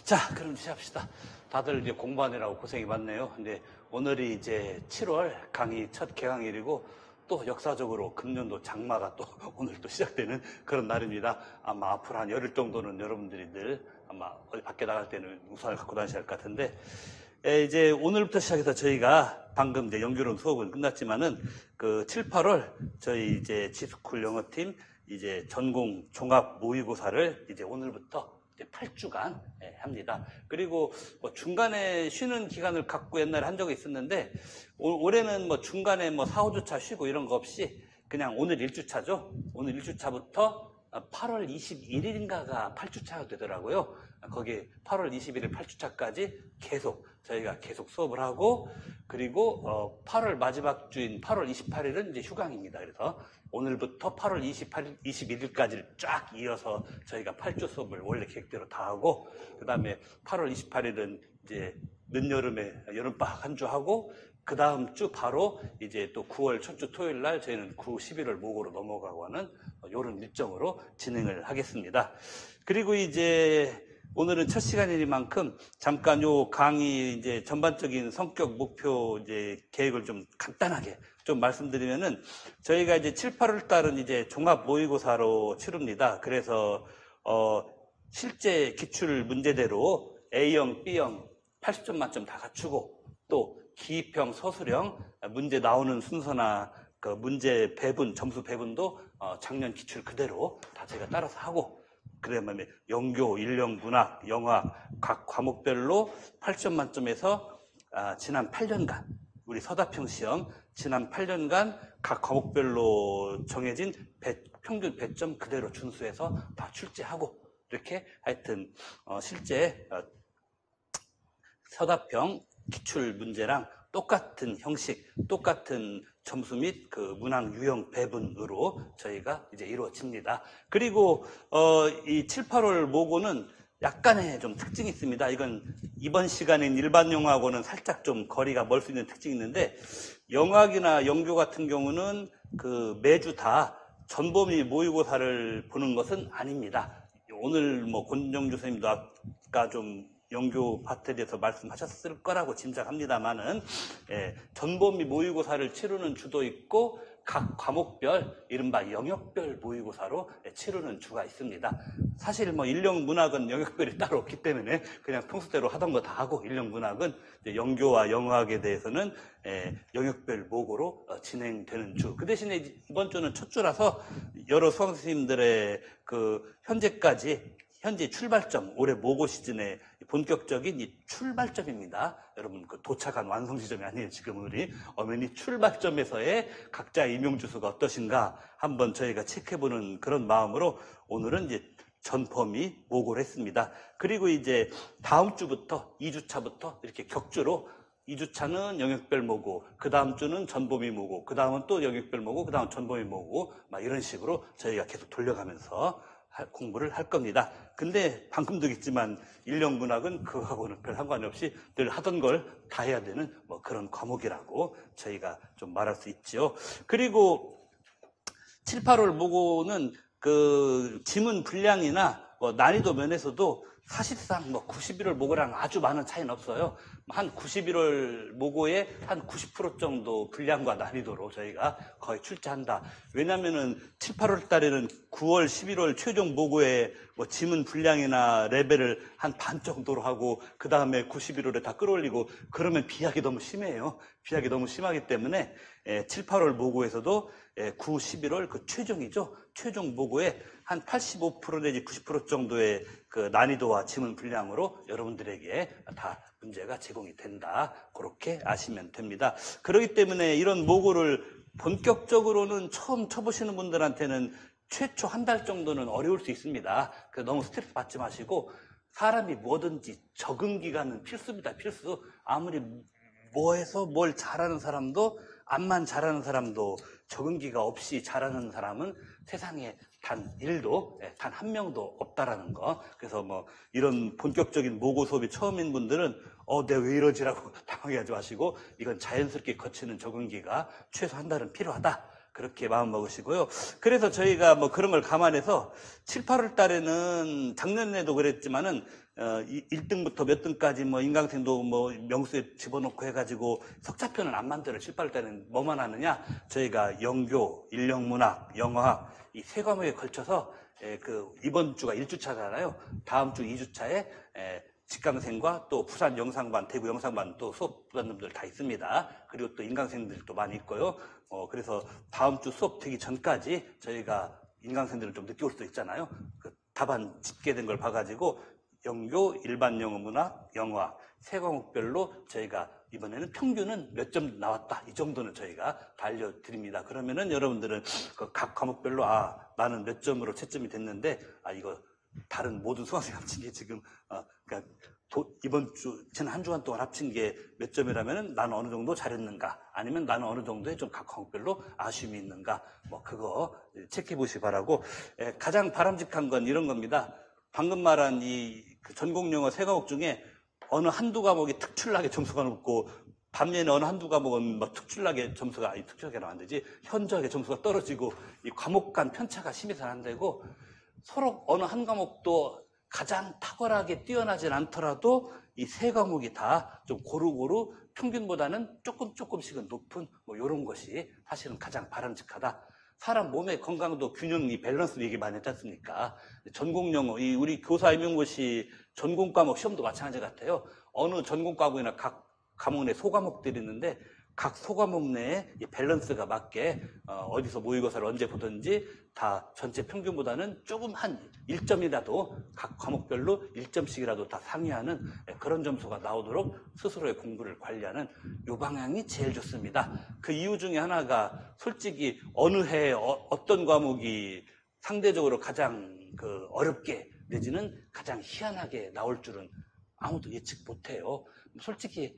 자, 그럼 시작합시다. 다들 이제 공부하느라고 고생이 많네요. 근데 오늘이 이제 7월 강의 첫 개강일이고 또 역사적으로 금년도 장마가 또 오늘 또 시작되는 그런 날입니다. 아마 앞으로 한 열흘 정도는 여러분들이 늘 아마 어디 밖에 나갈 때는 우산을 갖고 다니셔야 할 것 같은데, 이제 오늘부터 시작해서 저희가 방금 이제 연결원 수업은 끝났지만은 그 7, 8월 저희 이제 지스쿨 영어팀 이제 전공 종합 모의고사를 이제 오늘부터 이제 8주간 합니다. 그리고 뭐 중간에 쉬는 기간을 갖고 옛날에 한 적이 있었는데 올해는 뭐 중간에 뭐 4, 5주차 쉬고 이런 거 없이 그냥 오늘 1주차죠. 오늘 1주차부터 8월 21일인가가 8주차가 되더라고요. 거기 8월 21일 8주차까지 저희가 계속 수업을 하고, 그리고 8월 마지막 주인 8월 28일은 이제 휴강입니다. 그래서 오늘부터 8월 21일까지를 쫙 이어서 저희가 8주 수업을 원래 계획대로 다 하고, 그 다음에 8월 28일은 이제 늦여름에 여름방학 한 주 하고, 그 다음 주 바로 이제 또 9월 첫 주 토요일 날 저희는 9, 11월 목으로 넘어가고 하는 이런 일정으로 진행을 하겠습니다. 그리고 이제 오늘은 첫 시간이니만큼 잠깐 요 강의 이제 전반적인 성격 목표 이제 계획을 좀 간단하게 좀 말씀드리면은, 저희가 이제 7, 8월 달은 이제 종합 모의고사로 치릅니다. 그래서 실제 기출 문제대로 A형, B형 80점 만점 다 갖추고, 또 기입형, 서술형 문제 나오는 순서나 그 문제 배분, 점수 배분도 작년 기출 그대로 다 제가 따라서 하고, 그다음에 영교, 인력, 문학, 영화 각 과목별로 8점 만점에서 지난 8년간 우리 서답형 시험 지난 8년간 각 과목별로 정해진 평균 배점 그대로 준수해서 다 출제하고, 이렇게 하여튼 실제 서답형 기출 문제랑 똑같은 형식, 똑같은 점수 및 그 문항 유형 배분으로 저희가 이제 이루어집니다. 그리고 이 7, 8월 모고는 약간의 좀 특징이 있습니다. 이건 이번 시간인 일반 영어하고는 살짝 좀 거리가 멀 수 있는 특징이 있는데, 영어학이나 영교 같은 경우는 그 매주 다 전범위 모의고사를 보는 것은 아닙니다. 오늘 뭐 권정주 선생님도 아까 좀 영교 파트에 대해서 말씀하셨을 거라고 짐작합니다만은, 전범위 모의고사를 치르는 주도 있고 각 과목별 이른바 영역별 모의고사로 치르는 주가 있습니다. 사실 뭐 인력 문학은 영역별이 따로 없기 때문에 그냥 평소대로 하던 거 다 하고, 인력 문학은 영교와 영어학에 대해서는 영역별 모고로 진행되는 주. 그 대신에 이번 주는 첫 주라서 여러 수강 선생님들의 그 현재 출발점, 올해 모고 시즌의 본격적인 이 출발점입니다. 여러분, 그 도착한 완성 지점이 아니에요. 지금 우리 엄연히 출발점에서의 각자 임용주수가 어떠신가 한번 저희가 체크해보는 그런 마음으로 오늘은 이제 전범위 모고를 했습니다. 그리고 이제 다음 주부터 2주차부터 이렇게 격주로 2주차는 영역별 모고, 그 다음 주는 전범위 모고, 그 다음은 또 영역별 모고, 그 다음 전범위 모고, 막 이런 식으로 저희가 계속 돌려가면서 공부를 할 겁니다. 근데 방금도 있지만 인력 문학은 그거하고는 별 상관이 없이 늘 하던 걸 다 해야 되는 뭐 그런 과목이라고 저희가 좀 말할 수 있죠. 그리고 7, 8월 모고는 그 지문 분량이나 뭐 난이도 면에서도 사실상 뭐 91월 모고랑 아주 많은 차이는 없어요. 한 91월 모고의 한 90% 정도 분량과 난이도로 저희가 거의 출제한다. 왜냐면은 7, 8월 달에는 9월, 11월 최종 모고의 뭐 지문 분량이나 레벨을 한 반 정도로 하고, 그 다음에 91월에 다 끌어올리고, 그러면 비약이 너무 심해요. 비약이 너무 심하기 때문에 7, 8월 모고에서도 9, 11월 그 최종이죠. 최종 모고에 한 85% 내지 90% 정도의 그 난이도와 지문 분량으로 여러분들에게 다 문제가 제공이 된다. 그렇게 아시면 됩니다. 그렇기 때문에 이런 모고를 본격적으로는 처음 쳐보시는 분들한테는 최초 한 달 정도는 어려울 수 있습니다. 그래서 너무 스트레스 받지 마시고, 사람이 뭐든지 적응 기간은 필수입니다. 필수. 아무리 뭐해서 뭘 잘하는 사람도, 암만 잘하는 사람도 적응기가 없이 잘하는 사람은 세상에 단 1도, 단 한 명도 없다라는 거. 그래서 뭐 이런 본격적인 모고 수업이 처음인 분들은 내가 왜 이러지라고 당황하지 마시고, 이건 자연스럽게 거치는 적응기가 최소 한 달은 필요하다. 그렇게 마음 먹으시고요. 그래서 저희가 뭐 그런 걸 감안해서 7, 8월 달에는 작년에도 그랬지만은 1등부터 몇 등까지 뭐 인강생도 뭐 명수에 집어넣고 해가지고 석자편을 안 만들어 7, 8월 때는 뭐만 하느냐? 저희가 영교, 인력문학, 영어학 이 세 과목에 걸쳐서 이번 주가 1주차잖아요. 다음 주 2주차에 직강생과 또 부산 영상반, 대구 영상반 또 수업 부관님들 다 있습니다. 그리고 또 인강생들도 많이 있고요. 그래서 다음 주 수업 되기 전까지 저희가 인강생들은 좀 늦게 올 수도 있잖아요. 그 답안 집계된 걸 봐가지고 영교, 일반 영어 문학, 영어학 세 과목별로 저희가 이번에는 평균은 몇 점 나왔다 이 정도는 저희가 다 알려드립니다. 그러면은 여러분들은 각 과목별로 나는 몇 점으로 채점이 됐는데 이거 다른 모든 수강생 합친 게 지금 그러니까 이번 주 지난 한 주간 동안 합친 게 몇 점이라면은 나는 어느 정도 잘했는가 아니면 나는 어느 정도의 좀 각 과목별로 아쉬움이 있는가 뭐 그거 체크해 보시기 바라고 가장 바람직한 건 이런 겁니다. 방금 말한 그 전공영어 세 과목 중에 어느 한두 과목이 특출나게 점수가 높고 반면에 어느 한두 과목은 뭐 특출나게 특출나게는 안 되지 현저하게 점수가 떨어지고 이 과목 간 편차가 심해서 안 되고 서로 어느 한 과목도 가장 탁월하게 뛰어나진 않더라도 이 세 과목이 다 좀 고루고루 평균보다는 조금씩은 높은 뭐 이런 것이 사실은 가장 바람직하다. 사람 몸의 건강도 균형, 이 밸런스 얘기 많이 했지 않습니까? 전공영어, 우리 교사 임용고시 전공 과목 시험도 마찬가지 같아요. 어느 전공 과목이나 각 과목 내 소과목들이 있는데 각 소과목 내에 이 밸런스가 맞게 어디서 모의고사를 언제 보든지 다 전체 평균보다는 조금 한 1점이라도 각 과목별로 1점씩이라도 다 상회하는 그런 점수가 나오도록 스스로의 공부를 관리하는 이 방향이 제일 좋습니다. 그 이유 중에 하나가 솔직히 어느 해 어떤 과목이 상대적으로 가장 어렵게 내지는 가장 희한하게 나올 줄은 아무도 예측 못해요. 솔직히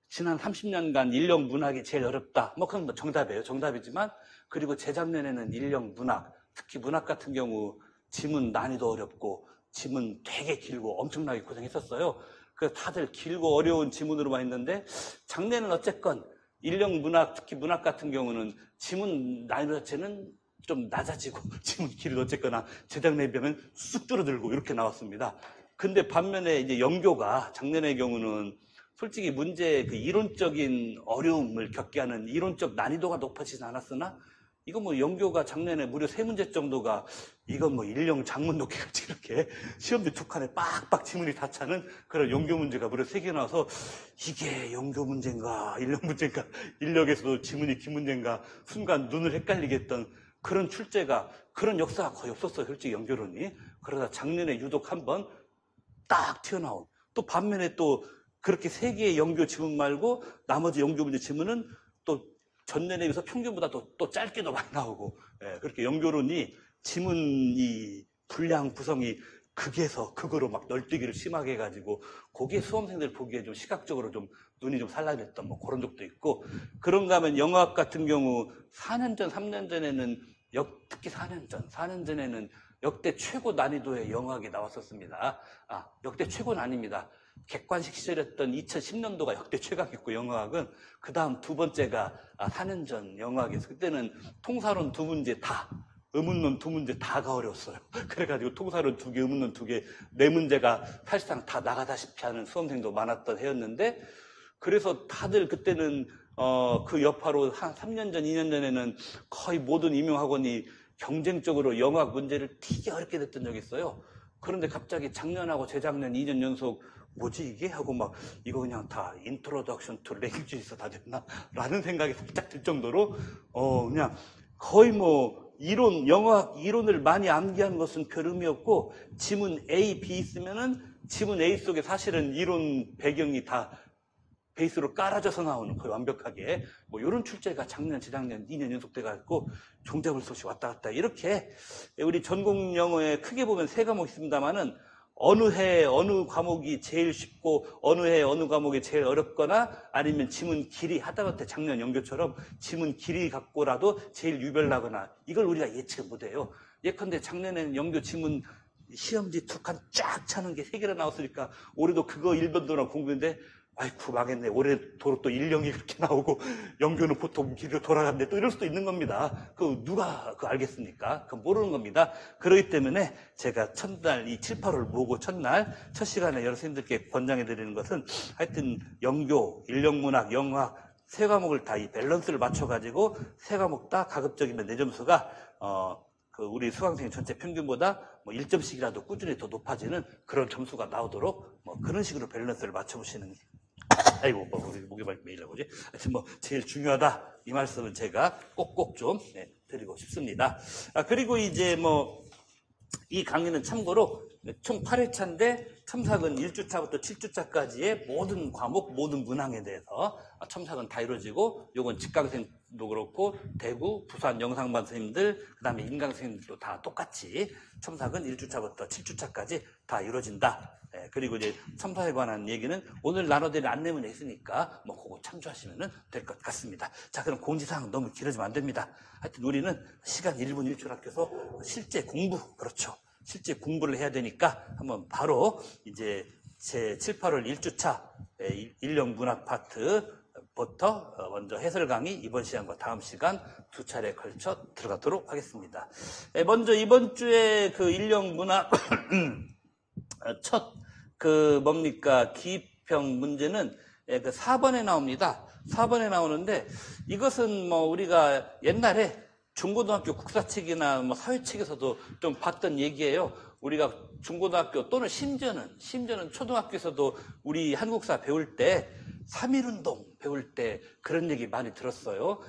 지난 30년간 인력 문학이 제일 어렵다. 그건 정답이에요. 정답이지만 그리고 재작년에는 인력 문학, 특히 문학 같은 경우 지문 난이도 어렵고 지문 되게 길고 엄청나게 고생했었어요. 그래서 다들 길고 어려운 지문으로만 했는데 작년에는 어쨌건 인력 문학, 특히 문학 같은 경우는 지문 난이도 자체는 좀 낮아지고 지문 길이도 어쨌거나 재작년에 비하면 쑥 줄어들고 이렇게 나왔습니다. 근데 반면에 이제 영교가 작년의 경우는 솔직히 문제의 그 이론적인 어려움을 겪게 하는 이론적 난이도가 높아지지 않았으나 이거 영교가 작년에 무려 3문제 정도가 이건 인령 장문 높이같이 이렇게 시험지 두 칸에 빡빡 지문이 다 차는 그런 영교 문제가 무려 3개 나와서 이게 영교 문제인가 인력 문제인가 인력에서도 지문이 긴 문제인가 순간 눈을 헷갈리게 했던 그런 출제가 그런 역사가 거의 없었어요. 솔직히 영교론이. 그러다 작년에 유독 한번 딱 튀어나온 또 반면에 또 그렇게 3개의 영교 지문 말고 나머지 영교 문제 지문은 또 전년에 비해서 평균보다 또 짧게도 많이 나오고 그렇게 영교론이 지문이 분량 구성이 극에서 극으로 막 널뛰기를 심하게 해가지고 거기에 수험생들 보기에 좀 시각적으로 좀 눈이 좀 산란했던 그런 적도 있고 그런가 하면 영어학 같은 경우 4년 전, 3년 전에는 특히 4년 전에는 역대 최고 난이도의 영어학이 나왔었습니다. 역대 최고는 아닙니다. 객관식 시절이었던 2010년도가 역대 최강이었고 영어학은 그 다음 두 번째가 4년 전 영어학에서 그때는 통사론 2문제 다 의문론 2문제 다가 어려웠어요. 그래가지고 통사론 2개 의문론 2개 4문제가 사실상 다 나가다시피 하는 수험생도 많았던 해였는데 그래서 다들 그때는 그 여파로 한 3년 전 2년 전에는 거의 모든 임용학원이 경쟁적으로 영어학 문제를 되게 어렵게 됐던 적이 있어요. 그런데 갑자기 작년하고 재작년 2년 연속 뭐지 이게? 하고 이거 그냥 다 인트로덕션 투 랭귀지에서 다 됐나? 라는 생각이 살짝 들 정도로 그냥 거의 영어학 이론을 많이 암기한 것은 별 의미 없고 지문 A, B 있으면은 지문 A 속에 사실은 이론 배경이 다 베이스로 깔아져서 나오는 거의 완벽하게 이런 출제가 작년, 재작년 2년 연속돼가지고 종잡을 수 없이 왔다 갔다 이렇게 우리 전공 영어에 크게 보면 3과목 있습니다만은 어느 해 어느 과목이 제일 쉽고 어느 해 어느 과목이 제일 어렵거나 아니면 지문 길이 하다못해 작년 연교처럼 지문 길이 갖고라도 제일 유별나거나 이걸 우리가 예측을 못해요. 예컨대 작년에는 연교 지문 시험지 2칸 쫙 차는 게 3개나 나왔으니까 올해도 그거 1번도나 공부했는데 아이쿠 망했네. 올해 도로 또 일령이 그렇게 나오고 영교는 보통 길로 돌아갔네. 또 이럴 수도 있는 겁니다. 그 누가 그 알겠습니까? 그 모르는 겁니다. 그렇기 때문에 제가 첫날 이 7, 8월 모고 첫날 첫 시간에 여러 선생님들께 권장해 드리는 것은 하여튼 영교, 일령문학, 영학 세 과목을 다 이 밸런스를 맞춰 가지고 세 과목 다 가급적이면 내 점수가 그 우리 수강생 전체 평균보다 뭐 1점씩이라도 꾸준히 더 높아지는 그런 점수가 나오도록 뭐 그런 식으로 밸런스를 맞춰보시는 게 아이고, 뭐, 우리 목이 매일 나오지? 하여튼 뭐, 제일 중요하다. 이 말씀은 제가 꼭꼭 좀 드리고 싶습니다. 그리고 이제 뭐, 이 강의는 참고로 총 8회차인데 첨삭은 1주차부터 7주차까지의 모든 과목, 모든 문항에 대해서 첨삭은 다 이루어지고 요건 직강생도 그렇고 대구, 부산 영상반 선생님들 그 다음에 인강 선생님들도 다 똑같이 첨삭은 1주차부터 7주차까지 다 이루어진다. 그리고 이제 첨삭에 관한 얘기는 오늘 나눠드릴 안내문에 있으니까 뭐 그거 참조하시면 될 것 같습니다. 자, 그럼 공지사항 너무 길어지면 안 됩니다. 하여튼 우리는 시간 1분 1초 아껴서 실제 공부, 그렇죠. 실제 공부를 해야 되니까 한번 바로 이제 제 7, 8월 1주차 일령 문학 파트부터 먼저 해설 강의 이번 시간과 다음 시간 두 차례에 걸쳐 들어가도록 하겠습니다. 먼저 이번 주에 그 일령 문학 첫 그 뭡니까 기입형 문제는 그 4번에 나옵니다. 4번에 나오는데 이것은 뭐 우리가 옛날에 중고등학교 국사책이나 뭐 사회책에서도 좀 봤던 얘기예요. 우리가 중고등학교 또는 심지어는 초등학교에서도 우리 한국사 배울 때 3.1운동 배울 때 그런 얘기 많이 들었어요.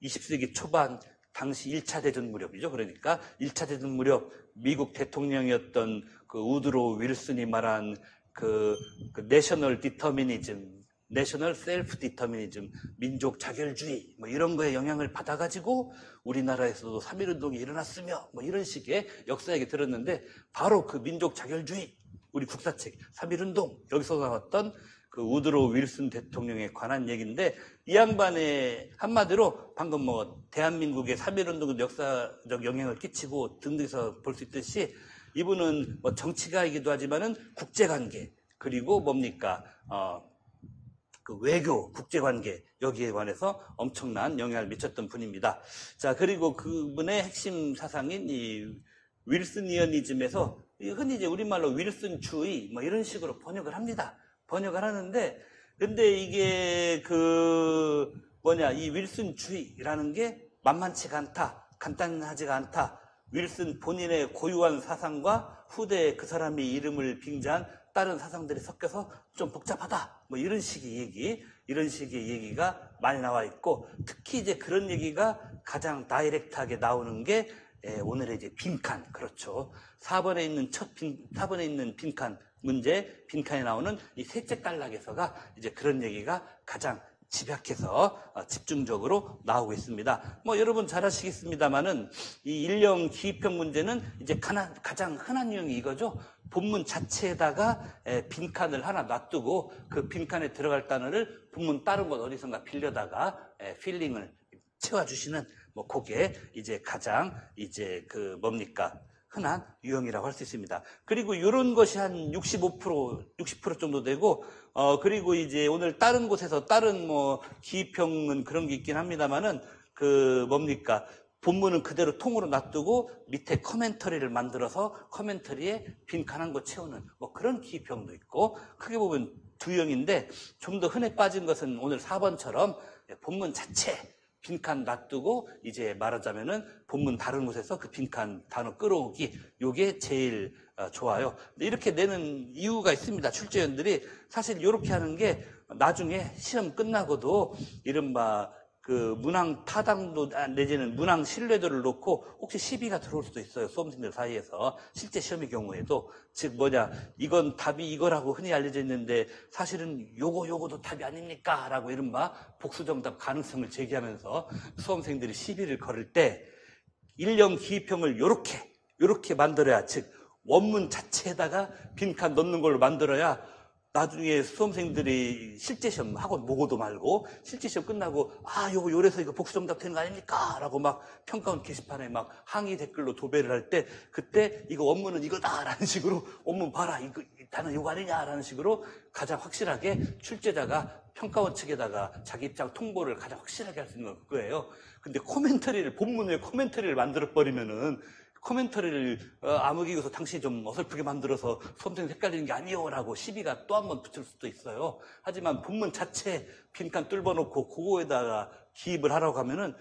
20세기 초반 당시 1차 대전 무렵이죠. 그러니까 1차 대전 무렵 미국 대통령이었던 그 우드로 윌슨이 말한 그 내셔널 디터미니즘, 내셔널 셀프 디터미니즘, 민족 자결주의 뭐 이런 거에 영향을 받아가지고 우리나라에서도 3.1운동이 일어났으며 뭐 이런 식의 역사 얘기 들었는데 바로 그 민족 자결주의, 우리 국사책 3.1운동 여기서 나왔던 그 우드로 윌슨 대통령에 관한 얘기인데 이 양반의 한마디로 방금 뭐 대한민국의 3.1운동의 역사적 영향을 끼치고 등등해서 볼 수 있듯이 이분은 뭐 정치가이기도 하지만은 국제관계 그리고 뭡니까 그 외교, 국제관계 여기에 관해서 엄청난 영향을 미쳤던 분입니다. 자, 그리고 그분의 핵심 사상인 이 윌슨이언이즘에서 흔히 이제 우리말로 윌슨주의 뭐 이런 식으로 번역을 합니다. 번역을 하는데 근데 이게 그 이 윌슨주의라는 게 만만치가 않다. 간단하지가 않다. 윌슨 본인의 고유한 사상과 후대에 그 사람의 이름을 빙자한 다른 사상들이 섞여서 좀 복잡하다. 뭐 이런 식의 얘기가 많이 나와 있고 특히 이제 그런 얘기가 가장 다이렉트하게 나오는 게 오늘의 이제 빈칸. 그렇죠. 4번에 있는 빈칸 문제, 빈칸에 나오는 이 셋째 단락에서가 이제 그런 얘기가 가장 집약해서 집중적으로 나오고 있습니다. 뭐 여러분 잘 아시겠습니다만은 이 일령 기입형 문제는 이제 가장 흔한 유형이 이거죠. 본문 자체에다가 빈칸을 하나 놔두고 그 빈칸에 들어갈 단어를 본문 다른 곳 어디선가 빌려다가 필링을 채워주시는 뭐 그게 이제 가장 이제 그 흔한 유형이라고 할 수 있습니다. 그리고 이런 것이 한 60% 정도 되고, 그리고 이제 오늘 다른 곳에서 다른 뭐 기입형은 그런 게 있긴 합니다만은 본문은 그대로 통으로 놔두고 밑에 커멘터리를 만들어서 커멘터리에 빈칸한 거 채우는 뭐 그런 기입형도 있고, 크게 보면 두 형인데 좀 더 흔해 빠진 것은 오늘 4번처럼 본문 자체 빈칸 놔두고 이제 말하자면은 본문 다른 곳에서 그 빈칸 단어 끌어오기 요게 제일 좋아요. 이렇게 내는 이유가 있습니다. 출제위원들이 사실 이렇게 하는 게 나중에 시험 끝나고도 이른바 그 문항 타당도 내지는 문항 신뢰도를 놓고 혹시 시비가 들어올 수도 있어요. 수험생들 사이에서 실제 시험의 경우에도 즉 이건 답이 이거라고 흔히 알려져 있는데 사실은 요거도 답이 아닙니까? 라고 이른바 복수정답 가능성을 제기하면서 수험생들이 시비를 걸을 때 일령 기입형을 요렇게 만들어야 즉 원문 자체에다가 빈칸 넣는 걸로 만들어야 나중에 수험생들이 실제 시험 학원 보고도 말고 실제 시험 끝나고 요거 요래서 이거 복수 정답 되는 거 아닙니까? 라고 막 평가원 게시판에 막 항의 댓글로 도배를 할 때 그때 이거 원문은 이거다라는 식으로 원문 봐라 이거 단어 이거 아니냐라는 식으로 가장 확실하게 출제자가 평가원 측에다가 자기 입장 통보를 가장 확실하게 할 수 있는 건 그거예요. 근데 코멘터리를 본문에 코멘터리를 만들어 버리면은 코멘터리를 암흑이고서 당신이 좀 어설프게 만들어서 수험생 헷갈리는 게 아니요라고 시비가 또 한 번 붙을 수도 있어요. 하지만 본문 자체 빈칸 뚫어놓고 그거에다가 기입을 하라고 하면은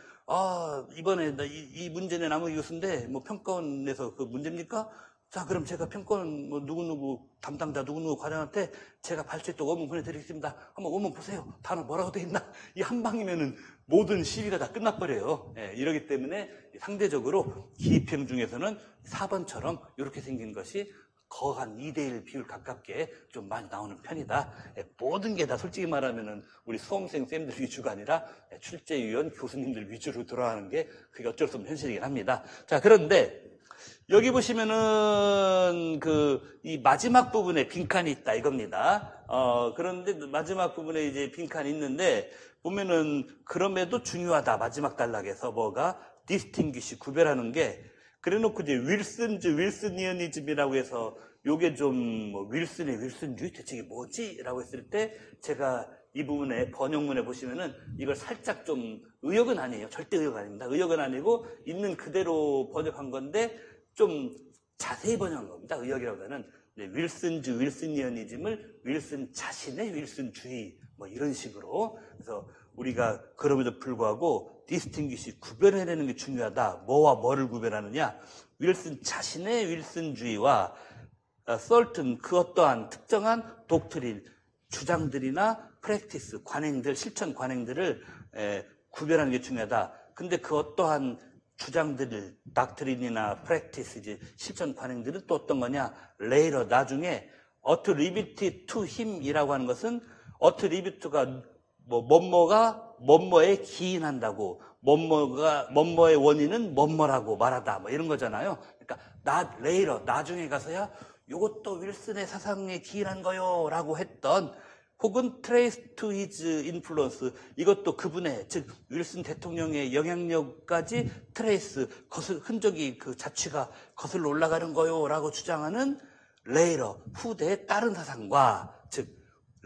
이번에 이 문제는 암흑이고서인데 뭐 평가원에서 그 문제입니까? 자, 그럼 제가 평가원 뭐 누구누구 담당자 누구누구 과장한테 제가 발췌했던 원문 보내드리겠습니다. 한번 원문 보세요. 단어 뭐라고 돼 있나? 이 한 방이면은 모든 시비가 다 끝나버려요. 이러기 때문에 상대적으로 기입형 중에서는 4번처럼 이렇게 생긴 것이 거한 2대1 비율 가깝게 좀 많이 나오는 편이다. 모든 게 다 솔직히 말하면은 우리 수험생 쌤들 위주가 아니라 출제위원 교수님들 위주로 돌아가는 게 그게 어쩔 수 없는 현실이긴 합니다. 자, 그런데 여기 보시면은 이 마지막 부분에 빈칸이 있다 이겁니다. 그런데 마지막 부분에 이제 빈칸이 있는데 보면은 그럼에도 중요하다. 마지막 단락에서 뭐가 distinguish 구별하는 게 그래놓고 이제 윌슨이언이즘이라고 해서 요게 좀 윌슨의 윌슨주의 대체 이게 뭐지? 라고 했을 때 제가 이 부분에 번역문에 보시면은 이걸 살짝 좀 의역은 아니에요. 절대 의역 아닙니다. 의역은 아니고 있는 그대로 번역한 건데 좀 자세히 번역한 겁니다. 의역이라고는 윌슨이언이즘을 윌슨 자신의 윌슨주의 뭐 이런 식으로. 그래서 우리가 그럼에도 불구하고 distinguish 구별해내는 게 중요하다. 뭐와 뭐를 구별하느냐? 윌슨 자신의 윌슨주의와 certain 그 어떠한 특정한 독트린 주장들이나 프랙티스 관행들 실천 관행들을 구별하는 게 중요하다. 근데 그 어떠한 주장들을 닥트린이나 프랙티스 실천 관행들은 또 어떤 거냐? later 나중에 attributed to him이라고 하는 것은 attribute가 뭐뭐가 뭐뭐에 기인한다고 뭐뭐의 원인은 뭐뭐라고 말하다 뭐 이런 거잖아요. 그러니까 later 나중에 가서야 이것도 윌슨의 사상에 기인한 거요 라고 했던 혹은 trace to his influence 이것도 그분의 즉 윌슨 대통령의 영향력까지 trace 흔적이 그 자취가 거슬러 올라가는 거요 라고 주장하는 later 후대의 다른 사상과 즉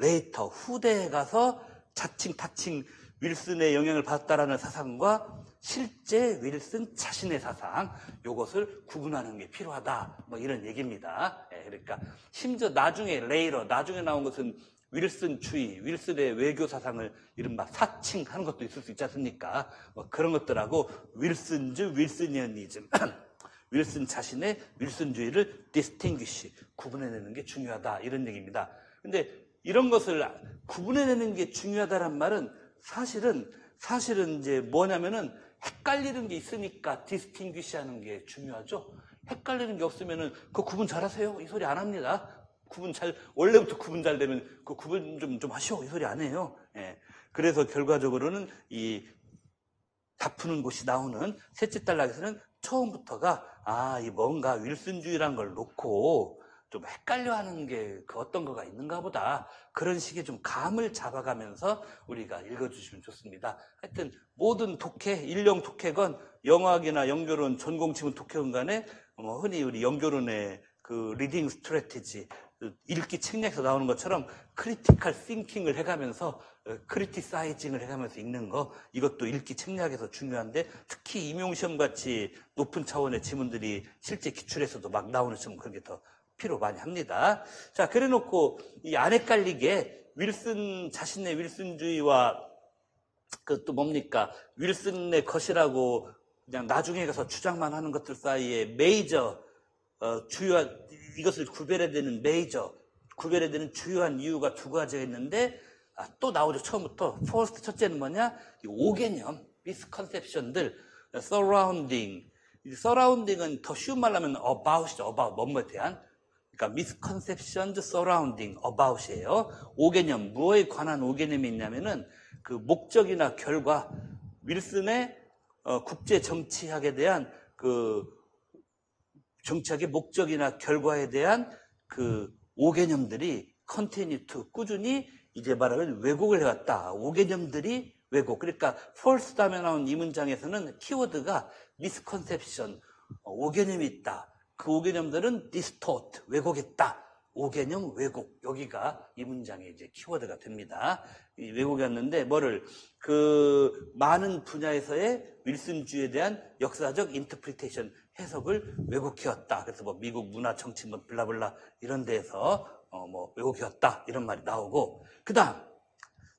later 후대에 가서 자칭 타칭 윌슨의 영향을 받았다라는 사상과 실제 윌슨 자신의 사상 이것을 구분하는 게 필요하다 뭐 이런 얘기입니다. 그러니까 심지어 나중에 나중에 나온 것은 윌슨주의, 윌슨의 외교 사상을 이른바 사칭하는 것도 있을 수 있지 않습니까? 뭐 그런 것들하고 윌슨이언이즘 윌슨 자신의 윌슨주의를 distinguish 구분해내는 게 중요하다 이런 얘기입니다. 근데 이런 것을 구분해내는 게 중요하다는 말은 사실은 이제 뭐냐면은 헷갈리는 게 있으니까 distinguish 하는 게 중요하죠. 헷갈리는 게 없으면은 그 구분 잘하세요 이 소리 안 합니다. 원래부터 구분 잘 되면 그 구분 좀 하시오 이 소리 안 해요. 그래서 결과적으로는 이 다푸는 곳이 나오는 셋째 단락에서는 처음부터가 이 뭔가 윌슨주의라는 걸 놓고 좀 헷갈려 하는 게 그 어떤 거가 있는가 보다. 그런 식의 좀 감을 잡아가면서 우리가 읽어주시면 좋습니다. 하여튼 모든 독해, 일령 독해건 영어학이나 영교론, 전공치문 독해건 간에 흔히 우리 영교론의 그 리딩 스트래티지, 읽기 책략에서 나오는 것처럼 크리티컬 싱킹을 해가면서 크리티사이징을 해가면서 읽는 거 이것도 읽기 책략에서 중요한데 특히 임용시험 같이 높은 차원의 지문들이 실제 기출에서도 막 나오는 시험 그런 게 더 필요 많이 합니다. 자, 그래 놓고 이 안 헷갈리게 윌슨 자신의 윌슨주의와 그 또 뭡니까 윌슨의 것이라고 그냥 나중에 가서 주장만 하는 것들 사이에 메이저 주요한 이것을 구별해야 되는 구별해야 되는 주요한 이유가 두 가지가 있는데 또 나오죠. 처음부터 퍼스트 첫째는 뭐냐? 이 5개념 미스컨셉션들 서라운딩은 더 쉬운 말로 하면 about이죠. about 뭐뭐에 대한 그러니까 misconceptions surrounding about이에요. 5개념 무엇에 관한 5개념이 있냐면은 그 목적이나 결과 윌슨의 국제 정치학에 대한 그 정치학의 목적이나 결과에 대한 그 5개념들이 continue to 꾸준히 이제 말하면 왜곡을 해왔다. 5개념들이 왜곡. 그러니까 false 다음에 나온 이 문장에서는 키워드가 misconception, 5개념이 있다. 그 5개념들은 distort, 왜곡했다. 5개념 왜곡. 여기가 이 문장의 이제 키워드가 됩니다. 이 왜곡이었는데 많은 분야에서의 윌슨주의에 대한 역사적 인터프리테이션, 해석을 왜곡해왔다. 그래서 뭐 미국 문화, 정치, 뭐 블라블라 이런 데에서 왜곡해왔다. 이런 말이 나오고. 그 다음,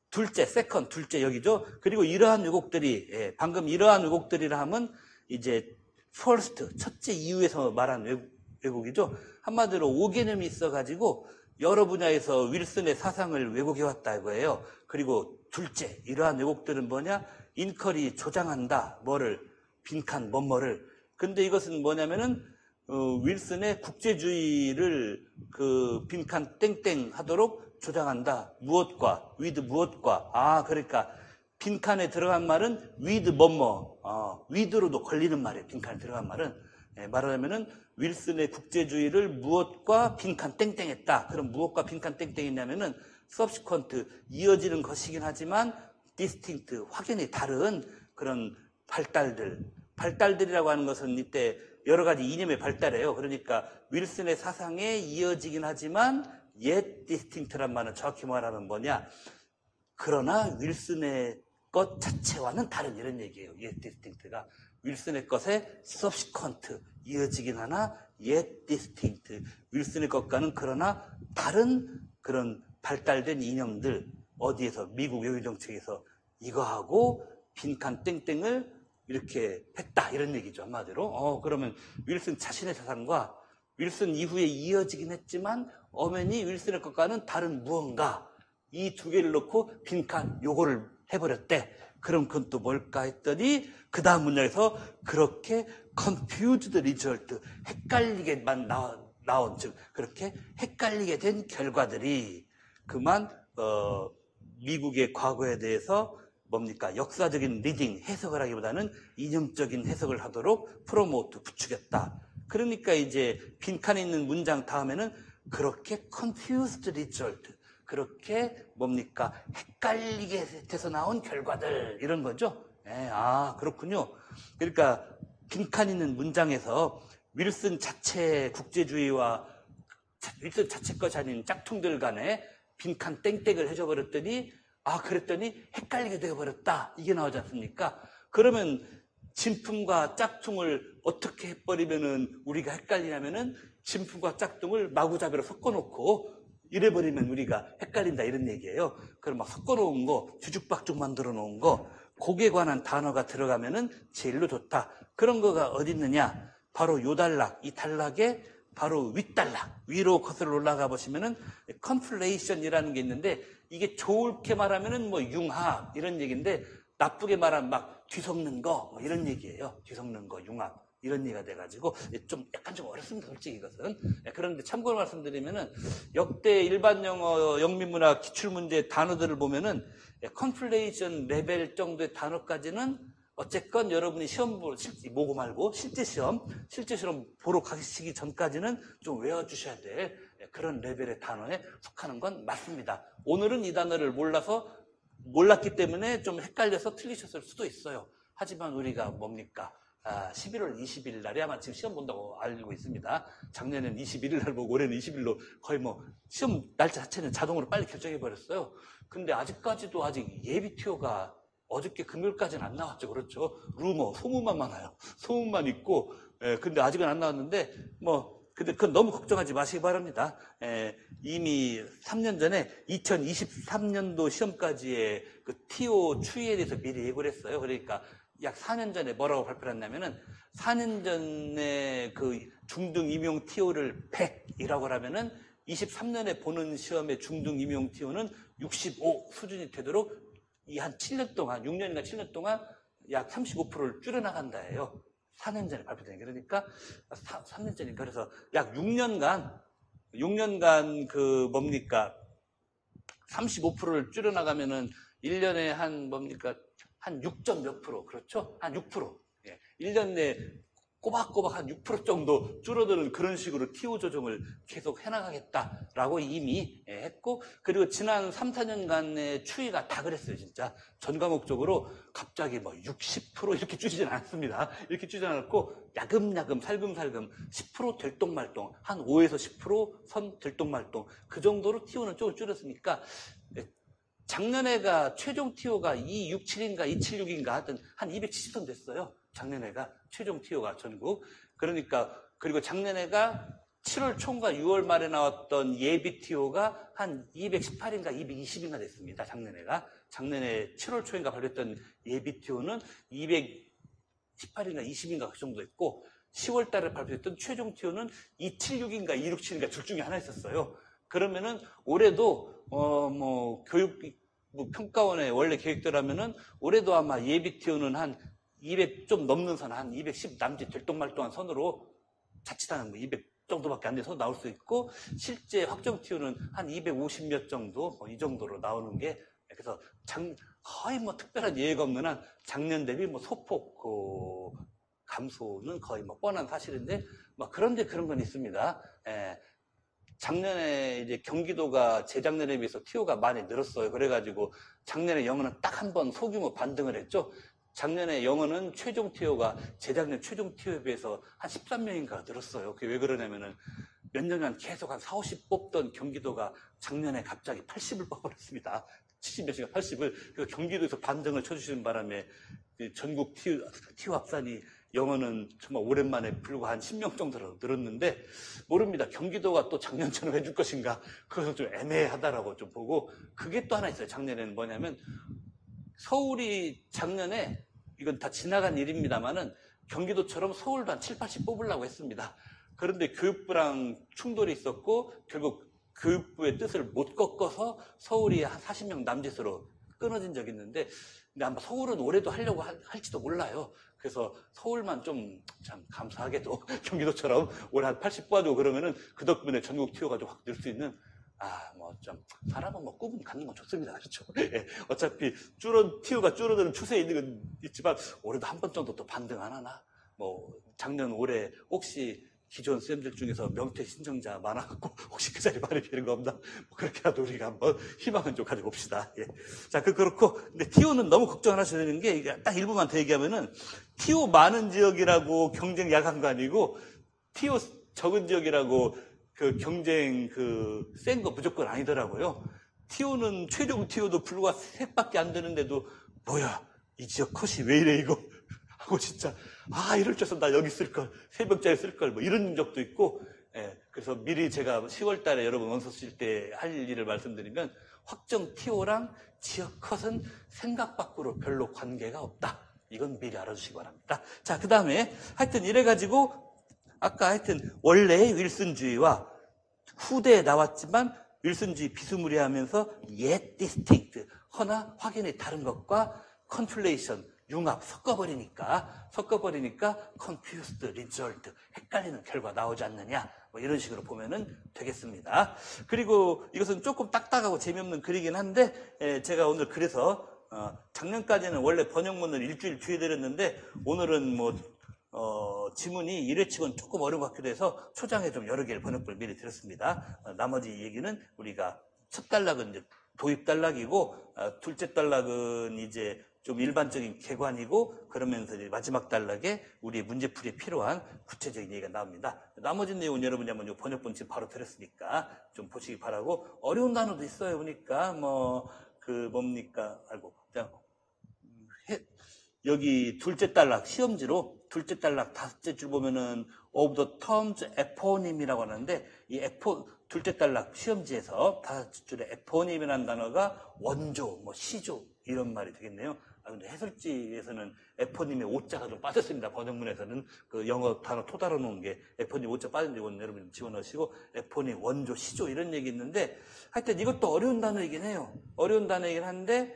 둘째 여기죠. 그리고 이러한 왜곡들이, 방금 이러한 왜곡들이라 하면 이제 first, 첫째 이유에서 말한 왜곡이죠. 한마디로 5개념이 있어가지고 여러 분야에서 윌슨의 사상을 왜곡해왔다 이거예요. 그리고 둘째, 이러한 왜곡들은 뭐냐? 인컬이 조장한다. 뭐를? 빈칸, 뭐뭐를. 근데 이것은 뭐냐면은, 윌슨의 국제주의를 빈칸 땡땡 하도록 조장한다. 무엇과? with 무엇과? 그러니까 빈칸에 들어간 말은 with 뭐뭐, with로도 걸리는 말이에요. 빈칸에 들어간 말은. 말하자면은 윌슨의 국제주의를 무엇과 빈칸 땡땡했다. 그럼 무엇과 빈칸 땡땡했냐면은 subsequent, 이어지는 것이긴 하지만 distinct, 확연히 다른 그런 발달들이라고 하는 것은 이때 여러 가지 이념의 발달이에요. 그러니까 윌슨의 사상에 이어지긴 하지만 yet distinct란 말은 정확히 말하면 뭐냐? 그러나 윌슨의 것 자체와는 다른 이런 얘기예요. yet distinct가. 윌슨의 것에 subsequent, 이어지긴 하나 yet distinct, 윌슨의 것과는 그러나 다른 그런 발달된 이념들, 어디에서? 미국 외교정책에서 이거하고 빈칸 땡땡을 이렇게 했다, 이런 얘기죠. 한마디로. 그러면 윌슨 자신의 사상과 윌슨 이후에 이어지긴 했지만 엄연히 윌슨의 것과는 다른 무언가, 이 두 개를 놓고 빈칸 요거를 해버렸대. 그럼 그건 또 뭘까 했더니 그 다음 문장에서 그렇게 confused result, 헷갈리게만 나온, 즉 그렇게 헷갈리게 된 결과들이 그만 미국의 과거에 대해서 뭡니까? 역사적인 리딩, 해석을 하기보다는 이념적인 해석을 하도록 프로모트, 부추겼다. 그러니까 이제 빈칸에 있는 문장 다음에는 그렇게 confused result, 그렇게 뭡니까? 헷갈리게 돼서 나온 결과들, 이런 거죠. 그렇군요. 그러니까 빈칸 있는 문장에서 윌슨 자체 국제주의와 윌슨 자체 것이 아닌 짝퉁들 간에 빈칸 땡땡을 해줘버렸더니 그랬더니 헷갈리게 되어버렸다. 이게 나오지 않습니까? 그러면 진품과 짝퉁을 어떻게 해버리면은 우리가 헷갈리냐면은 진품과 짝퉁을 마구잡이로 섞어놓고 이래버리면 우리가 헷갈린다, 이런 얘기예요. 그럼 막 섞어놓은 거, 주죽박죽 만들어 놓은 거, 곡에 관한 단어가 들어가면은 제일로 좋다. 그런 거가 어디 있느냐? 바로 요 단락, 이 단락에 바로 윗단락, 위로 거슬러 올라가 보시면은 conflation이라는 게 있는데, 이게 좋게 말하면은 뭐 융합 이런 얘기인데, 나쁘게 말하면 막 뒤섞는 거 뭐 이런 얘기예요. 뒤섞는 거, 융합 이런 얘기가 돼가지고 좀 약간 좀 어렵습니다, 솔직히 이것은. 그런데 참고로 말씀드리면은 역대 일반 영어 영미문학 기출문제 단어들을 보면은 conflation 레벨 정도의 단어까지는 어쨌건 여러분이 시험 모고 말고 실제 시험 보러 가시기 전까지는 좀 외워주셔야 될 그런 레벨의 단어에 속하는 건 맞습니다. 오늘은 이 단어를 몰랐기 때문에 좀 헷갈려서 틀리셨을 수도 있어요. 하지만 우리가 뭡니까? 11월 20일 날에 아마 지금 시험 본다고 알고 있습니다. 작년에는 21일 날 보고 올해는 20일로 거의 뭐 시험 날짜 자체는 자동으로 빨리 결정해버렸어요. 근데 아직까지도 아직 예비 티오가 어저께 금요일까지는 안 나왔죠. 그렇죠. 루머, 소문만 많아요. 소문만 있고, 근데 아직은 안 나왔는데, 근데 그건 너무 걱정하지 마시기 바랍니다. 이미 3년 전에 2023년도 시험까지의 그 TO 추이에 대해서 미리 예고를 했어요. 그러니까 약 4년 전에 뭐라고 발표를 했냐면은 4년 전에 그 중등 임용 TO를 100이라고 하면은 23년에 보는 시험의 중등 임용 TO는 65 수준이 되도록 이 한 7년 동안, 6년인가 7년 동안 약 35%를 줄여나간다예요. 4년 전에 발표된 게. 그러니까 3년 전이니까. 그래서 약 6년간 그 뭡니까? 35%를 줄여나가면은 1년에 한 뭡니까? 한 6점 몇 프로. 그렇죠? 한 6%. 1년 내에 꼬박꼬박 한 6% 정도 줄어드는 그런 식으로 TO 조정을 계속 해나가겠다라고 이미 했고, 그리고 지난 3, 4년간의 추이가 다 그랬어요, 진짜. 전 과목적으로 갑자기 뭐 60% 이렇게 줄이진 않았습니다. 이렇게 줄이지 않았고, 야금야금, 살금살금 10% 들똥말똥, 한 5에서 10% 들똥말똥, 그 정도로 TO는 조금 줄였으니까, 작년에가 최종 TO가 267인가 276인가 하여튼 한 270선 됐어요. 작년에가 최종 TO가 전국. 그러니까 그리고 작년에가 7월 초인가 6월 말에 나왔던 예비 TO가 한 218인가 220인가 됐습니다. 작년에가. 작년에 7월 초인가 발표했던 예비 TO는 218인가 20인가 그 정도 됐고 10월 달에 발표했던 최종 TO는 276인가 267인가 둘 중에 하나 있었어요. 그러면은 올해도 평가원의 원래 계획대로라면은 올해도 아마 예비 TO는 한 200 좀 넘는 선, 한 210 남짓 들똥말똥한 선으로 자칫하는 200 정도밖에 안 돼서 나올 수 있고, 실제 확정 TO는 한 250 몇 정도, 이 정도로 나오는 게, 그래서 거의 특별한 예외가 없는 한 작년 대비 소폭 감소는 거의 뻔한 사실인데, 그런데 그런 건 있습니다. 작년에 이제 경기도가 재작년에 비해서 TO가 많이 늘었어요. 그래가지고 작년에 영어는 딱 한 번 소규모 반등을 했죠. 작년에 영어는 최종 TO가 재작년 최종 TO에 비해서 한 13명인가 늘었어요. 그게 왜 그러냐면은 몇 년간 계속 한 4, 50 뽑던 경기도가 작년에 갑자기 80을 뽑아버렸습니다. 70몇인가 80을. 그래서 경기도에서 반등을 쳐주시는 바람에 전국 TO 합산이 영어는 정말 오랜만에 불과 한 10명 정도로 늘었는데, 모릅니다. 경기도가 또 작년처럼 해줄 것인가. 그것은 좀 애매하다라고 좀 보고, 그게 또 하나 있어요. 작년에는 뭐냐면, 서울이 작년에, 이건 다 지나간 일입니다만은, 경기도처럼 서울도 한 7, 80 뽑으려고 했습니다. 그런데 교육부랑 충돌이 있었고, 결국 교육부의 뜻을 못 꺾어서 서울이 한 40명 남짓으로 끊어진 적이 있는데, 근데 아마 서울은 올해도 하려고 할지도 몰라요. 그래서 서울만 좀 참 감사하게도 경기도처럼 올해 한 80 뽑아주고 그러면은 그 덕분에 전국 TO가 좀 확 늘 수 있는, 사람은 꿈은 갖는 건 좋습니다. 그렇죠? 예, 어차피 TO가 줄어드는 추세에 있는 건 있지만 올해도 한 번 정도 또 반등 안 하나? 작년 올해 혹시 기존 쌤들 중에서 명퇴 신청자 많아갖고 혹시 그 자리 많이 비는 거 없나? 그렇게라도 우리가 한번 희망은 좀 가져봅시다. 예. 자, 그렇고 근데 TO는 너무 걱정 안 하셔야 되는 게, 이게 딱 일부만 더 얘기하면은 TO 많은 지역이라고 경쟁 약한 거 아니고 TO 적은 지역이라고 경쟁 센 거 무조건 아니더라고요. TO는 최종 TO도 불과 3밖에 안 되는데도 뭐야 이 지역 컷이 왜 이래 이거 하고 진짜 이럴 줄 알았어 나 여기 쓸걸 3병짜리 쓸걸 이런 적도 있고. 그래서 미리 제가 10월 달에 여러분 원서 쓸 때 할 일을 말씀드리면, 확정 TO랑 지역 컷은 생각 밖으로 별로 관계가 없다. 이건 미리 알아주시기 바랍니다. 자, 그 다음에 하여튼 이래가지고 아까 하여튼 원래의 윌슨주의와 후대에 나왔지만 윌슨주의 비스무리하면서 옛 디스틱트 허나 확연히 다른 것과 컨플레이션 융합 섞어버리니까 confused result 헷갈리는 결과 나오지 않느냐, 이런 식으로 보면은 되겠습니다. 그리고 이것은 조금 딱딱하고 재미없는 글이긴 한데, 제가 오늘 그래서 작년까지는 원래 번역문을 일주일 뒤에 드렸는데 오늘은 지문이 1회치고는 조금 어려운 것 같기도 해서 초장에 좀 여러 개의 번역본을 미리 드렸습니다. 나머지 얘기는 우리가 첫 단락은 이제 도입 단락이고, 둘째 단락은 이제 좀 일반적인 개관이고, 그러면서 이제 마지막 단락에 우리의 문제풀이에 필요한 구체적인 얘기가 나옵니다. 나머지 내용은 여러분이 한번 번역본 지금 바로 드렸으니까 좀 보시기 바라고, 어려운 단어도 있어요. 보니까 그냥 여기 둘째 단락 시험지로 둘째 단락 다섯째 줄 보면은 of the terms eponym이라고 하는데, 이 둘째 단락 시험지에서 다섯째 줄에 eponym이라는 단어가 원조, 시조 이런 말이 되겠네요. 근데 해설지에서는 에포님의 오자가 좀 빠졌습니다. 번역문에서는 그 영어 단어 토달아 놓은 게 에포님 오자 빠진 이건 여러분 집어넣으시고, 에포님 원조 시조 이런 얘기 있는데, 하여튼 이것도 어려운 단어이긴 해요. 어려운 단어이긴 한데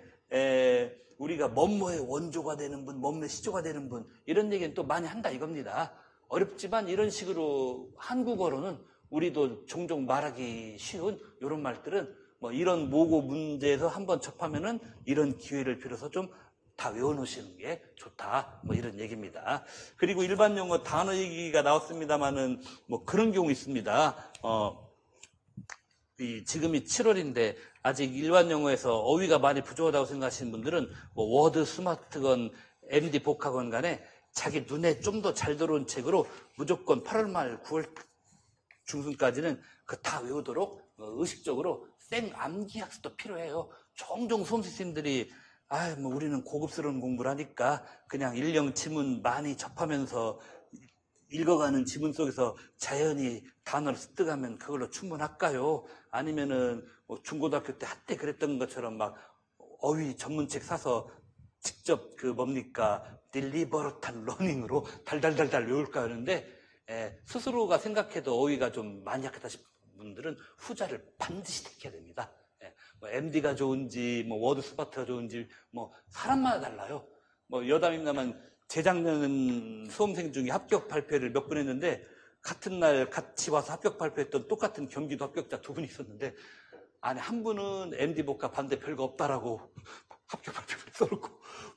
우리가 뭐뭐의 원조가 되는 분, 뭐뭐의 시조가 되는 분, 이런 얘기는 또 많이 한다 이겁니다. 어렵지만 이런 식으로 한국어로는 우리도 종종 말하기 쉬운 이런 말들은 이런 모고 문제에서 한번 접하면은 이런 기회를 빌어서 좀 다 외워놓으시는 게 좋다. 뭐 이런 얘기입니다. 그리고 일반 용어 단어 얘기가 나왔습니다만은 뭐 그런 경우 있습니다. 지금이 7월인데 아직 일반 영어에서 어휘가 많이 부족하다고 생각하시는 분들은 뭐 워드 스마트건, MD 복학원 간에 자기 눈에 좀 더 잘 들어온 책으로 무조건 8월 말 9월 중순까지는 그 다 외우도록 의식적으로 생 암기 학습도 필요해요. 종종 수험생들이 뭐 우리는 고급스러운 공부를 하니까 그냥 일령 지문 많이 접하면서 읽어가는 지문 속에서 자연히 단어를 습득하면 그걸로 충분할까요? 아니면은 뭐 중고등학교 때 한때 그랬던 것처럼 막 어휘 전문책 사서 직접 딜리버릇한 러닝으로 달달달달 외울까 하는데 스스로가 생각해도 어휘가 좀 많이 약하다 싶은 분들은 후자를 반드시 택해야 됩니다. 뭐 MD가 좋은지 뭐 워드 스마트가 좋은지 뭐 사람마다 달라요. 뭐 여담입니다만 재작년 수험생 중에 합격 발표를 몇 번 했는데 같은 날 같이 와서 합격 발표했던 똑같은 경기도 합격자 두 분이 있었는데 아니 한 분은 MD 복합 반대 별거 없다라고 합격 발표를 써놓고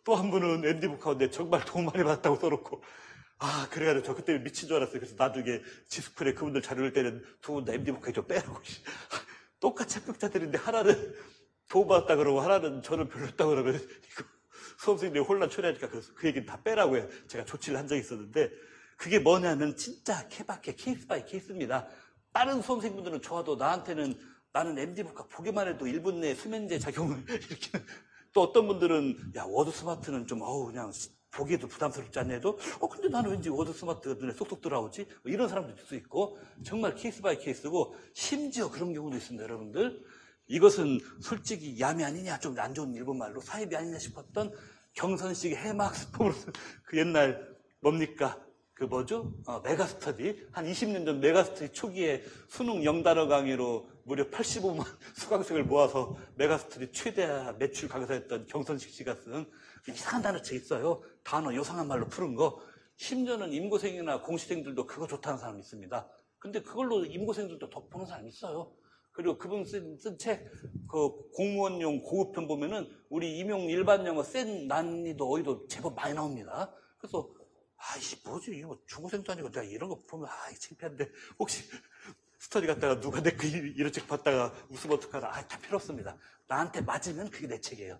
또 한 분은 MD 복합인데 정말 도움 많이 받았다고 써놓고 그래가지고 저 그때 미친 줄 알았어요. 그래서 나중에 지수풀에 그분들 자료를 때는 두 분 다 MD 복합 좀 빼라고 똑같이 합격자들인데 하나는 도움 받았다 그러고 하나는 저는 별로였다 그러면 이거 수험생들이 혼란 초래하니까 그 얘기는 다 빼라고 해요. 제가 조치를 한 적이 있었는데 그게 뭐냐면 진짜 케바케 케이스 바이 케이스입니다. 다른 수험생분들은 좋아도 나한테는 나는 MD 복합 보기만 해도 1분 내에 수면제 작용을 일으키는 또 어떤 분들은 야 워드 스마트는 좀 그냥 보기에도 부담스럽지 않냐 해도 근데 나는 왠지 워드 스마트가 눈에 쏙쏙 들어오지 뭐 이런 사람도 있을 수 있고 정말 케이스 바이 케이스고 심지어 그런 경우도 있습니다. 여러분들 이것은 솔직히 야미 아니냐 좀 안 좋은 일본말로 사입이 아니냐 싶었던 경선식 해마학습법으로 그 옛날 뭡니까 메가스터디 한 20년 전 메가스터디 초기에 수능 0단어 강의로 무려 85만 수강생을 모아서 메가스터디 최대 매출 강사였던 경선식 씨가 쓴 이상한 단어책 있어요. 단어 요상한 말로 푸는 거. 심지어는 임고생이나 공시생들도 그거 좋다는 사람이 있습니다. 근데 그걸로 임고생들도 덕보는 사람이 있어요. 그리고 그분 쓴 책, 공무원용 고급편 보면은 우리 임용 일반 영어 센 난이도 어휘도 제법 많이 나옵니다. 그래서 뭐지 이거 중고생도 아니고 내가 이런 거 보면 창피한데 혹시 스터디 갔다가 누가 내 이런 책 봤다가 웃으면 어떡하나. 다 필요 없습니다. 나한테 맞으면 그게 내 책이에요.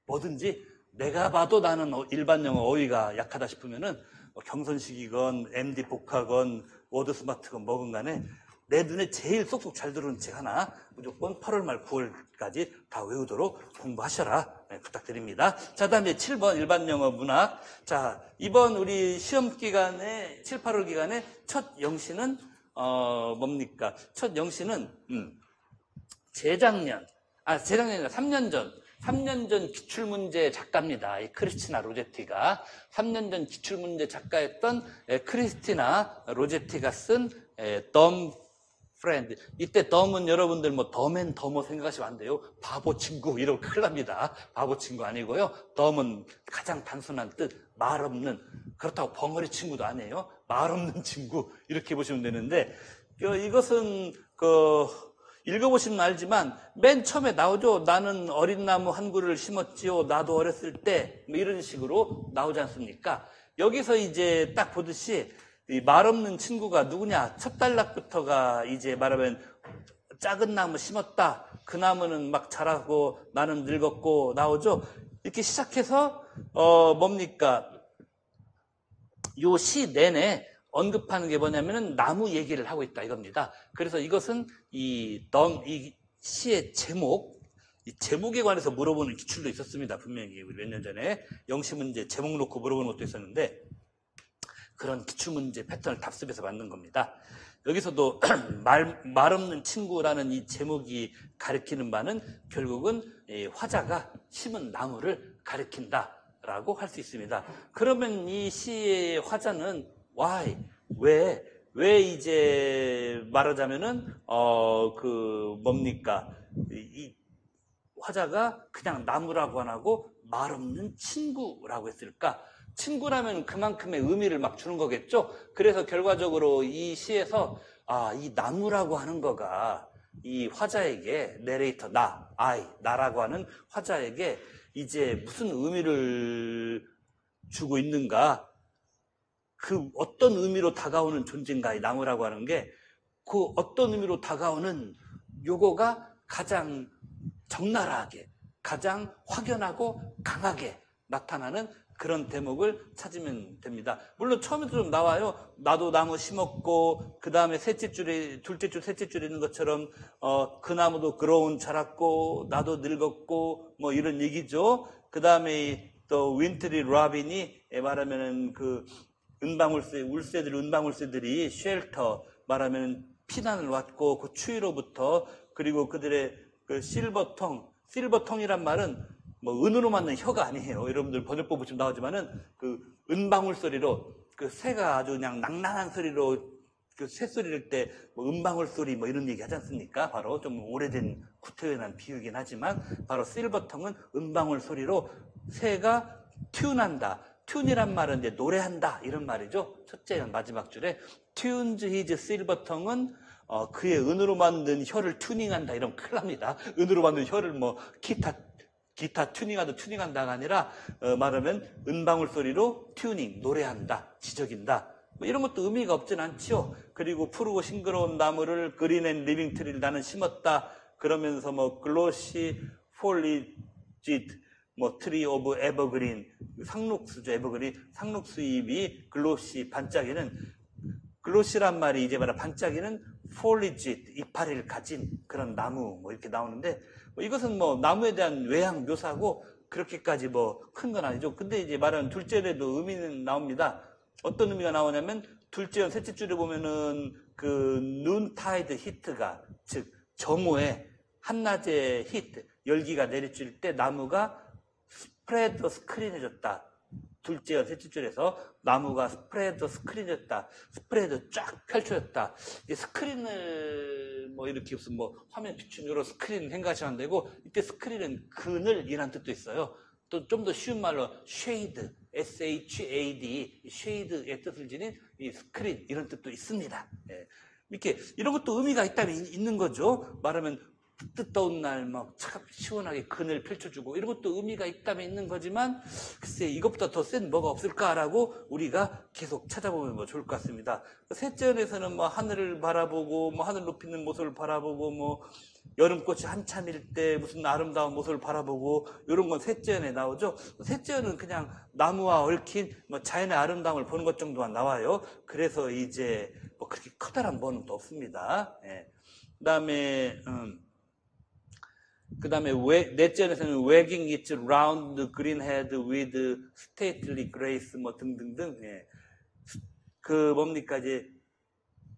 뭐든지 내가 봐도 나는 일반 영어 어휘가 약하다 싶으면은 경선식이건 MD 복학건 워드 스마트건 뭐건 간에 내 눈에 제일 쏙쏙 잘 들어오는 책 하나 무조건 8월 말 9월까지 다 외우도록 공부하셔라. 부탁드립니다. 자, 다음에 7번 일반 영어 문학. 자, 이번 우리 시험 기간에 7, 8월 기간에 첫 영시는 뭡니까? 첫 영시는 재작년이 아니라 3년 전 기출문제 작가입니다. 이 크리스티나 로제티가 3년 전 기출문제 작가였던 크리스티나 로제티가 쓴 덤 프렌드. 이때 덤은 여러분들 덤앤 더머 생각하시면 안 돼요. 바보 친구 이러고 큰일 납니다. 바보 친구 아니고요. 덤은 가장 단순한 뜻, 말 없는. 그렇다고 벙어리 친구도 아니에요. 말 없는 친구 이렇게 보시면 되는데 이것은 읽어보시면 알지만 맨 처음에 나오죠. 나는 어린 나무 한 그루를 심었지요. 나도 어렸을 때 이런 식으로 나오지 않습니까? 여기서 이제 딱 보듯이 이 말 없는 친구가 누구냐? 첫 단락부터가 이제 말하면 작은 나무 심었다. 그 나무는 막 자라고 나는 늙었고 나오죠. 이렇게 시작해서 뭡니까? 요 시 내내 언급하는 게 뭐냐면은 나무 얘기를 하고 있다 이겁니다. 그래서 이것은 이 시의 제목, 이 제목에 관해서 물어보는 기출도 있었습니다. 분명히 우리 몇 년 전에 영시 문제 제목 놓고 물어보는 것도 있었는데 그런 기출문제 패턴을 답습해서 만든 겁니다. 여기서도 말 없는 친구라는 이 제목이 가리키는 바는 결국은 화자가 심은 나무를 가리킨다라고 할 수 있습니다. 그러면 이 시의 화자는 why, 왜 이제 말하자면은 뭡니까? 이 화자가 그냥 나무라고 안 하고 말 없는 친구라고 했을까? 친구라면 그만큼의 의미를 막 주는 거겠죠? 그래서 결과적으로 이 시에서 이 나무라고 하는 거가 이 화자에게 내레이터 나라고 하는 화자에게 이제 무슨 의미를 주고 있는가? 그 어떤 의미로 다가오는 존재인가? 이 나무라고 하는 게 그 어떤 의미로 다가오는 요거가 가장 적나라하게, 가장 확연하고 강하게 나타나는 그런 대목을 찾으면 됩니다. 물론 처음에도 좀 나와요. 나도 나무 심었고, 그 다음에 셋째 줄에, 둘째 줄, 셋째 줄에 있는 것처럼, 그 나무도 그로운 자랐고, 나도 늙었고, 뭐 이런 얘기죠. 그 다음에 또 윈트리 라빈이 말하면은 그 울새들, 은방울새들이 쉘터, 말하면 피난을 왔고, 그 추위로부터, 그리고 그들의 그 실버통이란 말은 뭐 은으로 만든 혀가 아니에요. 여러분들 번역본 보시면 나오지만은 그 은방울 소리로 그 새가 아주 그냥 낭낭한 소리로 그 새소리를 때 뭐 은방울 소리 뭐 이런 얘기 하지 않습니까? 바로 좀 오래된 구태연한 비유이긴 하지만 바로 실버통은 은방울 소리로 새가 튠한다. 튠이란 말은 이제 노래한다 이런 말이죠. 첫째 마지막 줄에 튠즈 히즈 실버통은 그의 은으로 만든 혀를 튜닝한다 이러면 큰일 납니다. 은으로 만든 혀를 뭐 기타 튜닝한다가 아니라 말하면 은방울 소리로 튜닝, 노래한다, 지적인다. 뭐 이런 것도 의미가 없진 않지요. 그리고 푸르고 싱그러운 나무를 그린 앤 리빙 트리를 나는 심었다. 그러면서 뭐 글로시 폴리짓 뭐 트리 오브 에버그린 상록수죠. 에버그린 상록수 잎이 글로시 반짝이는 글로시란 말이 이제 말하 반짝이는 폴리짓 이파리를 가진 그런 나무 뭐 이렇게 나오는데 뭐 이것은 뭐 나무에 대한 외향 묘사고 그렇게까지 뭐 큰 건 아니죠. 근데 이제 말하는 둘째에도 의미는 나옵니다. 어떤 의미가 나오냐면 둘째, 셋째 줄에 보면은 그 눈타이드 히트가 즉 정오에 한낮의 히트 열기가 내리칠 때 나무가 스프레드 스크린해졌다. 둘째, 셋째 줄에서 나무가 스프레드 스크린해졌다. 스프레드 쫙 펼쳐졌다. 이제 스크린을 뭐 이렇게 무슨 뭐 화면 비추는 여러 스크린 생각하시면 되고 이때 스크린은 그늘이라는 뜻도 있어요. 또 좀 더 쉬운 말로 쉐이드, S-H-A-D, 쉐이드의 뜻을 지닌 이 스크린 이런 뜻도 있습니다. 예. 이렇게 이런 것도 의미가 있다면 있는 거죠. 말하면 뜨거운 날 막 참 시원하게 그늘 펼쳐주고 이런 것도 의미가 있다면 있는 거지만 글쎄 이것보다 더 센 뭐가 없을까라고 우리가 계속 찾아보면 뭐 좋을 것 같습니다. 셋째 연에서는 뭐 하늘을 바라보고 뭐 하늘 높이 있는 모습을 바라보고 뭐 여름꽃이 한참일 때 무슨 아름다운 모습을 바라보고 이런 건 셋째 연에 나오죠. 셋째 연은 그냥 나무와 얽힌 뭐 자연의 아름다움을 보는 것 정도만 나와요. 그래서 이제 뭐 그렇게 커다란 뭐는 또 없습니다. 예. 그다음에 넷째에서는 wagging its round green head with stately grace 뭐 등등등. 예. 그 뭡니까 이제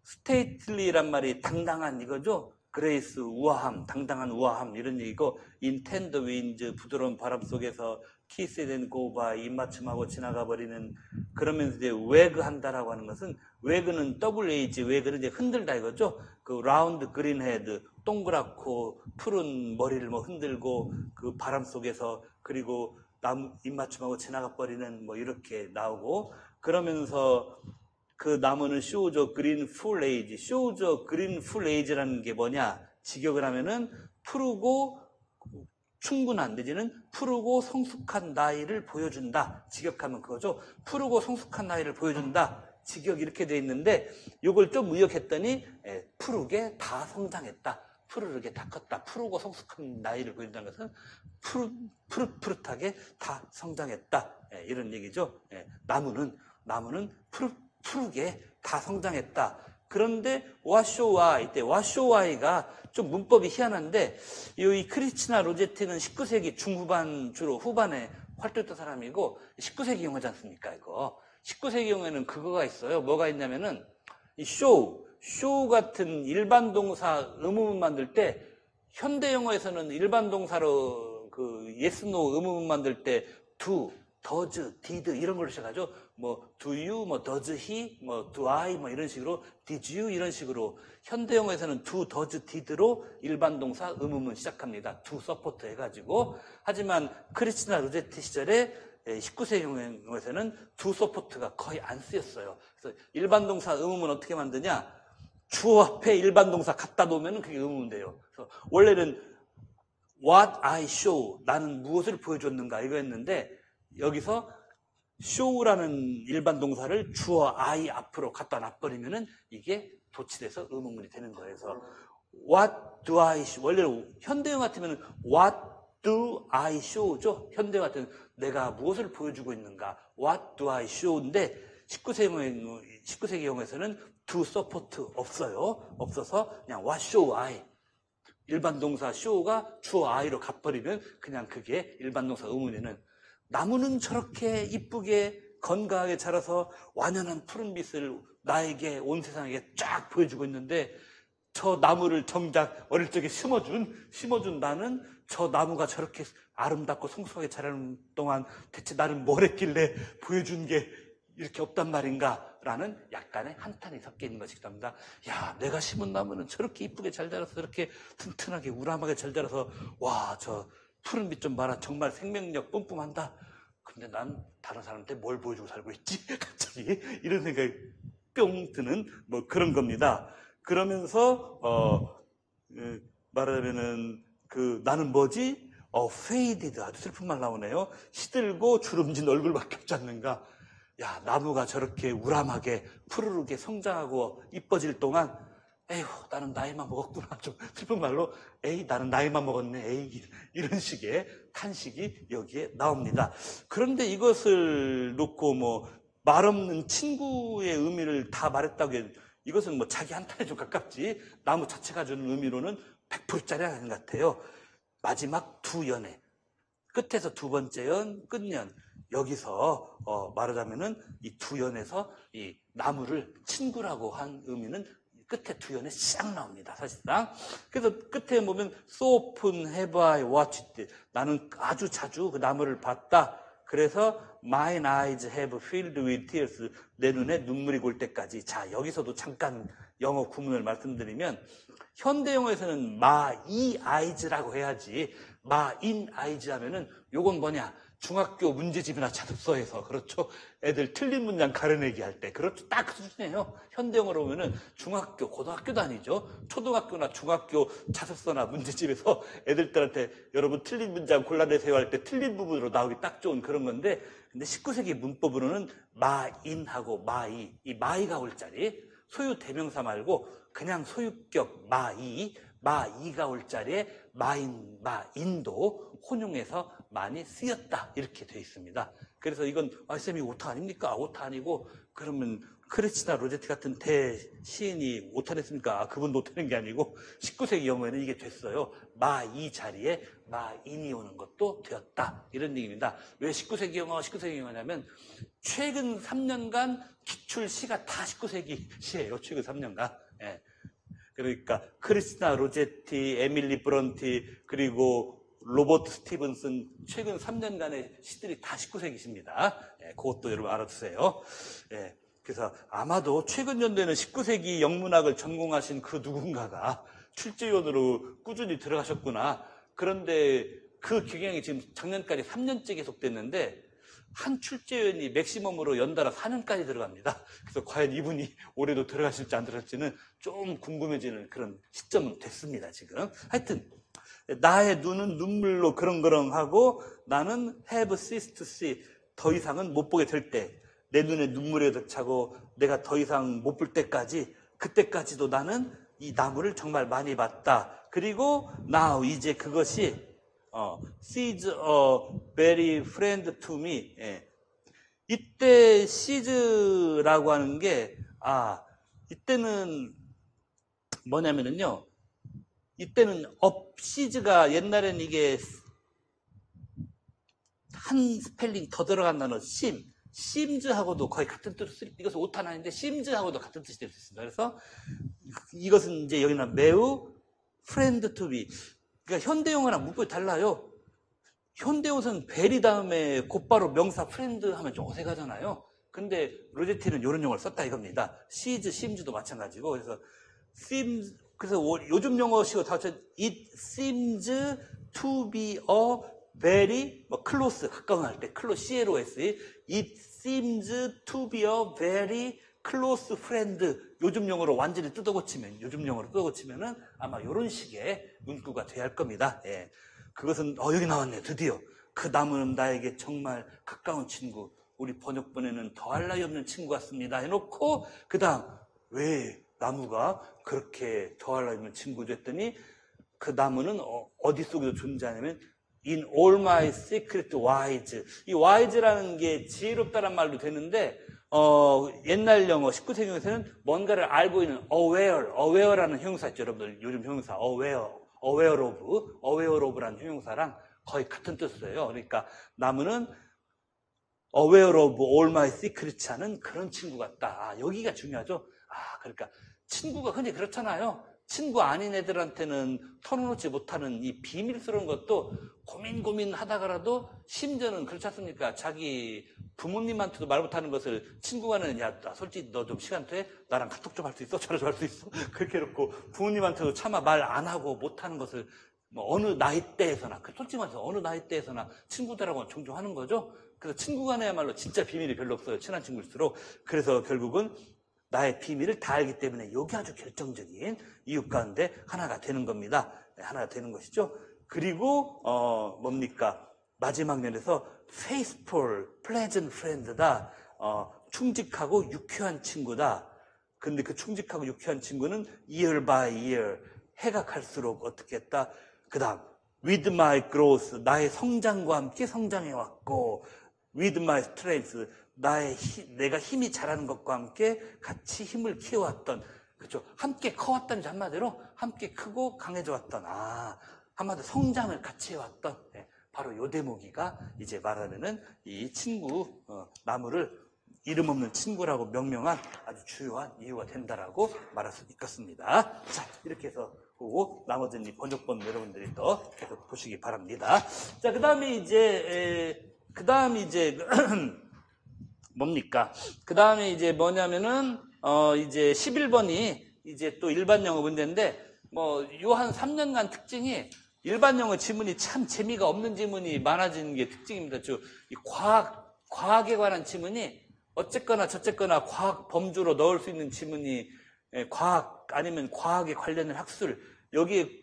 stately란 말이 당당한 이거죠. 그레이스 우아함, 당당한 우아함 이런 얘기고 인텐드 윈즈 부드러운 바람 속에서 키스 된 고바 입맞춤하고 지나가 버리는 그러면서 이제 웨그 한다라고 하는 것은 웨그는 WH 웨그는 이제 흔들다 이거죠. 그 라운드 그린 헤드 동그랗고 푸른 머리를 뭐 흔들고 그 바람 속에서 그리고 나무 입맞춤하고 지나가 버리는 뭐 이렇게 나오고 그러면서 그 나무는 쇼우저 그린 풀 에이지. 쇼우저 그린 풀 에이지라는 게 뭐냐? 직역을 하면은 푸르고 충분한 내지는 푸르고 성숙한 나이를 보여준다. 직역하면 그거죠. 푸르고 성숙한 나이를 보여준다. 직역이 이렇게 돼 있는데 이걸 좀 의역했더니 푸르게 다 성장했다. 푸르게 다 컸다. 푸르고 성숙한 나이를 보여준다는 것은 푸릇푸릇하게 다 성장했다. 이런 얘기죠. 나무는 푸르게 다 성장했다. 그런데 와쇼와 이때 와쇼와이가 좀 문법이 희한한데 이 크리스티나 로제티는 19세기 중후반 주로 후반에 활동했던 사람이고 19세기 용어지 않습니까? 이거 19세기 용어에는 그거가 있어요. 뭐가 있냐면은 이 쇼 같은 일반 동사 의문문 만들 때 현대 영어에서는 일반 동사로 그 yes, no 의문문 만들 때 do, does, did 이런 걸로 시작하죠. 뭐 do you, 뭐 does he, 뭐 do I 뭐 이런 식으로 did you 이런 식으로 현대 영어에서는 do, does, did로 일반 동사 의문문 시작합니다. do support 해가지고 하지만 크리스티나 로제티 시절에 19세기 영어에서는 do support가 거의 안 쓰였어요. 그래서 일반 동사 의문문 어떻게 만드냐? 주어 앞에 일반 동사 갖다 놓으면 그게 의문문 돼요. 그래서 원래는 what I show, 나는 무엇을 보여줬는가 이거였는데 여기서 show라는 일반 동사를 주어 I 앞으로 갖다 놔버리면은 이게 도치돼서 의문문이 되는 거예요. 그래서 what do I show, 원래 현대형 같으면 what do I show죠. 현대형 같으면 내가 무엇을 보여주고 있는가, what do I show인데 19세기 영어에서는 do support 없어요. 없어서 그냥 what show I, 일반 동사 show가 주어 I로 갚버리면 그냥 그게 일반 동사 의문에는 나무는 저렇게 이쁘게 건강하게 자라서 완연한 푸른빛을 나에게 온 세상에게 쫙 보여주고 있는데 저 나무를 정작 어릴 적에 심어준 나는 저 나무가 저렇게 아름답고 성숙하게 자라는 동안 대체 나는 뭘 했길래 보여준 게 이렇게 없단 말인가 라는 약간의 한탄이 섞여 있는 것이기도 합니다. 야, 내가 심은 나무는 저렇게 이쁘게 잘 자라서 저렇게 튼튼하게 우람하게 잘 자라서 와, 저 푸른빛 좀 봐라. 정말 생명력 뿜뿜한다. 근데 난 다른 사람한테 뭘 보여주고 살고 있지? 갑자기 이런 생각이 뿅 드는 뭐 그런 겁니다. 그러면서 말하자면은 나는 뭐지? faded, 아주 슬픈 말 나오네요. 시들고 주름진 얼굴밖에 없지 않는가? 야, 나무가 저렇게 우람하게 푸르르게 성장하고 이뻐질 동안 에휴, 나는 나이만 먹었구나. 좀 슬픈 말로 에이, 나는 나이만 먹었네. 에이, 이런 식의 탄식이 여기에 나옵니다. 그런데 이것을 놓고 뭐 말 없는 친구의 의미를 다 말했다고 해도 이것은 뭐 자기 한탄에 좀 가깝지 나무 자체가 주는 의미로는 100%짜리 아닌 것 같아요. 마지막 두 연애, 끝에서 두 번째 연, 끝연, 여기서 말하자면은 이 두 연에서 이 나무를 친구라고 한 의미는 끝에 두 연에 싹 나옵니다, 사실상. 그래서 끝에 보면 so often have I watched it. 나는 아주 자주 그 나무를 봤다. 그래서 mine eyes have filled with tears. 내 눈에 눈물이 골 때까지. 자, 여기서도 잠깐 영어 구문을 말씀드리면 현대 영어에서는 my eyes라고 해야지 my in eyes 하면은 요건 뭐냐? 중학교 문제집이나 자습서에서, 그렇죠? 애들 틀린 문장 가려내기 할 때, 그렇죠? 딱 그 수준이에요. 현대영어로 보면은 중학교, 고등학교도 아니죠. 초등학교나 중학교 자습서나 문제집에서 애들한테 여러분 틀린 문장 골라내세요 할 때 틀린 부분으로 나오기 딱 좋은 그런 건데, 근데 19세기 문법으로는 마인하고 마이, 이 마이가 올 자리, 소유 대명사 말고 그냥 소유격 마이가 올 자리에 마인, 마인도 혼용해서 많이 쓰였다 이렇게 되어 있습니다. 그래서 이건 쌤이 오타 아닙니까? 오타 아니고 그러면 크리스티나 로제티 같은 대시인이 오타냈습니까? 그분도 오타낸 게 아니고 19세기 영어에는 이게 됐어요. 마이 자리에 마인이 오는 것도 되었다 이런 얘기입니다. 왜 19세기 영어냐면 최근 3년간 기출 시가 다 19세기 시예요. 최근 3년간. 예. 그러니까 크리스티나 로제티, 에밀리 브런티, 그리고 로버트 스티븐슨 최근 3년간의 시들이 다 19세기십니다. 예, 그것도 여러분 알아두세요. 예, 그래서 아마도 최근 연도에는 19세기 영문학을 전공하신 그 누군가가 출제위원으로 꾸준히 들어가셨구나. 그런데 그 경향이 지금 작년까지 3년째 계속됐는데 한 출제위원이 맥시멈으로 연달아 4년까지 들어갑니다. 그래서 과연 이분이 올해도 들어가실지 안 들어갈지는 좀 궁금해지는 그런 시점은 됐습니다, 지금. 하여튼 나의 눈은 눈물로 그렁그렁하고 나는 have ceased to see. 더 이상은 못 보게 될 때, 내 눈에 눈물이 가득 차고 내가 더 이상 못 볼 때까지, 그때까지도 나는 이 나무를 정말 많이 봤다. 그리고 now, 이제 그것이 sees a very friend to me. 예. 이때 sees라고 하는 게 이때는 뭐냐면은요, 이때는 업시즈가 옛날에는 이게 한 스펠링 더 들어간 단어 심즈하고도 거의 같은 뜻을, 이것은 오탄 아닌데 심즈하고도 같은 뜻이 될 수 있습니다. 그래서 이것은 이제 여기는 매우 friend to be. 그러니까 현대용어랑 문법이 달라요. 현대용어는 very 다음에 곧바로 명사 friend 하면 좀 어색하잖아요. 근데 로제티는 이런 용어를 썼다 이겁니다. 시즈, 심즈도 마찬가지고. 그래서 seems, 그래서 요즘 영어식으로 다 합쳐 it seems to be a very close, 가까운 할 때 CLOSE, it seems to be a very close friend. 요즘 영어로 완전히 요즘 영어로 뜯어고치면은 아마 이런 식의 문구가 돼야 할 겁니다. 예. 그것은 여기 나왔네. 드디어 그 나무는 나에게 정말 가까운 친구, 우리 번역본에는 더할 나위 없는 친구 같습니다 해놓고 그 다음 왜 나무가 그렇게 더할 나위 없는 친구죠 했더니 그 나무는 어디 속에서 존재하냐면 In all my secret wise. 이 wise라는 게 지혜롭다란 말도 되는데 옛날 영어 19세기 영어에서는 뭔가를 알고 있는 aware라는 형용사 있죠. 여러분들 요즘 형용사 aware of라는 형용사랑 거의 같은 뜻이에요. 그러니까 나무는 aware of all my secrets 하는 그런 친구 같다. 여기가 중요하죠. 그러니까 친구가 흔히 그렇잖아요. 친구 아닌 애들한테는 털어놓지 못하는 이 비밀스러운 것도 고민하다가라도 심지어는 그렇지 않습니까? 자기 부모님한테도 말 못하는 것을 친구가는 야, 나 솔직히 너 좀 시간 돼? 나랑 카톡 좀 할 수 있어? 전화 좀 할 수 있어? 그렇게 해놓고 부모님한테도 차마 말 안 하고 못하는 것을 뭐 어느 나이대에서나 솔직히 말해서 어느 나이대에서나 친구들하고는 종종 하는 거죠. 그래서 친구간에야말로 진짜 비밀이 별로 없어요. 친한 친구일수록. 그래서 결국은 나의 비밀을 다 알기 때문에 이게 아주 결정적인 이유 가운데 하나가 되는 겁니다. 하나가 되는 것이죠. 그리고 뭡니까? 마지막 면에서 faithful, pleasant friend다. 충직하고 유쾌한 친구다. 근데 그 충직하고 유쾌한 친구는 year by year, 해가 갈수록 어떻게 했다? 그 다음 with my growth, 나의 성장과 함께 성장해왔고 with my strength, 내가 힘이 자라는 것과 함께 같이 힘을 키워왔던, 그렇죠? 함께 커왔다는 한마디로 함께 크고 강해져 왔던, 한마디로 성장을 같이 해왔던, 바로 요 대목이가 이제 말하는 이 친구, 나무를 이름 없는 친구라고 명명한 아주 주요한 이유가 된다라고 말할 수 있겠습니다. 자, 이렇게 해서 보고 나머지는 이 번역본 여러분들이 또 계속 보시기 바랍니다. 자, 그 다음에 이제 뭡니까? 그 다음에 이제 뭐냐면은, 이제 11번이 이제 또 일반 영어 문제인데, 요 한 3년간 특징이 일반 영어 지문이 참 재미가 없는 지문이 많아지는 게 특징입니다. 이 과학에 관한 지문이 어쨌거나 저쨌거나 과학 범주로 넣을 수 있는 지문이 과학 아니면 과학에 관련된 학술, 여기에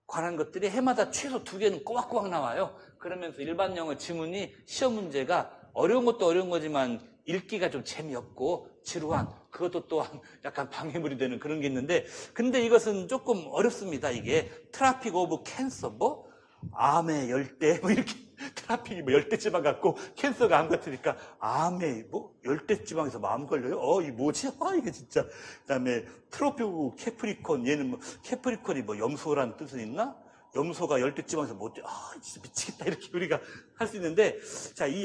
관한 것들이 해마다 최소 2개는 꼬박꼬박 나와요. 그러면서 일반 영어 지문이 시험 문제가 어려운 것도 어려운 거지만 읽기가 좀 재미없고 지루한, 그것도 또한 약간 방해물이 되는 그런 게 있는데, 근데 이것은 조금 어렵습니다. 이게 트라픽 오브 캔서, 암의 열대, 이렇게 트라픽이 열대지방 같고 캔서가 암 같으니까 암의 열대지방에서 암 걸려요? 이 뭐지? 이게 진짜. 그다음에 트로픽 오브 캐프리콘, 얘는 캐프리콘이 염소라는 뜻은 있나? 염소가 열대지방에서 진짜 미치겠다. 이렇게 우리가 할 수 있는데, 자, 이